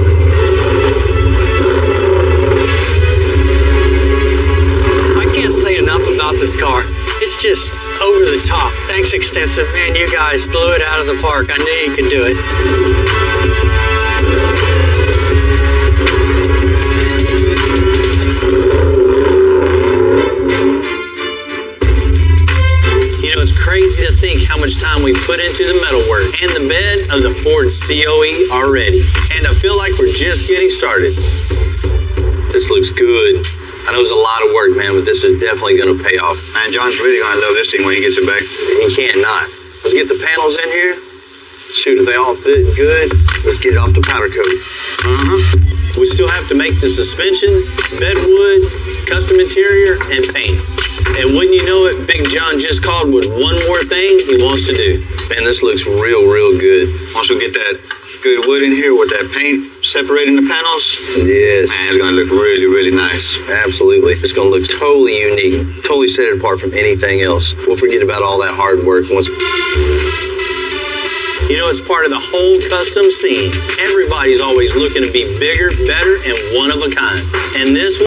about this car. It's just over the top. Thanks, Extensive. Man, you guys blew it out of the park. I knew you could do it. You know, it's crazy to think how much time we put into the metalwork and the bed of the Ford COE already. And I feel like we're just getting started. This looks good. I know it's a lot of work, man, but this is definitely going to pay off. Man, John's really going to love this thing when he gets it back. He can't not. Let's get the panels in here. Shoot, if they all fit good, let's get it off the powder coat. We still have to make the suspension, bedwood, custom interior, and paint. And wouldn't you know it, Big John just called with one more thing he wants to do. Man, this looks real, real good. Once we get that good wood in here with that paint separating the panels, yes, man, it's going to look really, really nice. Absolutely. It's going to look totally unique, totally set it apart from anything else. We'll forget about all that hard work once. You know, it's part of the whole custom scene. Everybody's always looking to be bigger, better, and one of a kind. And this one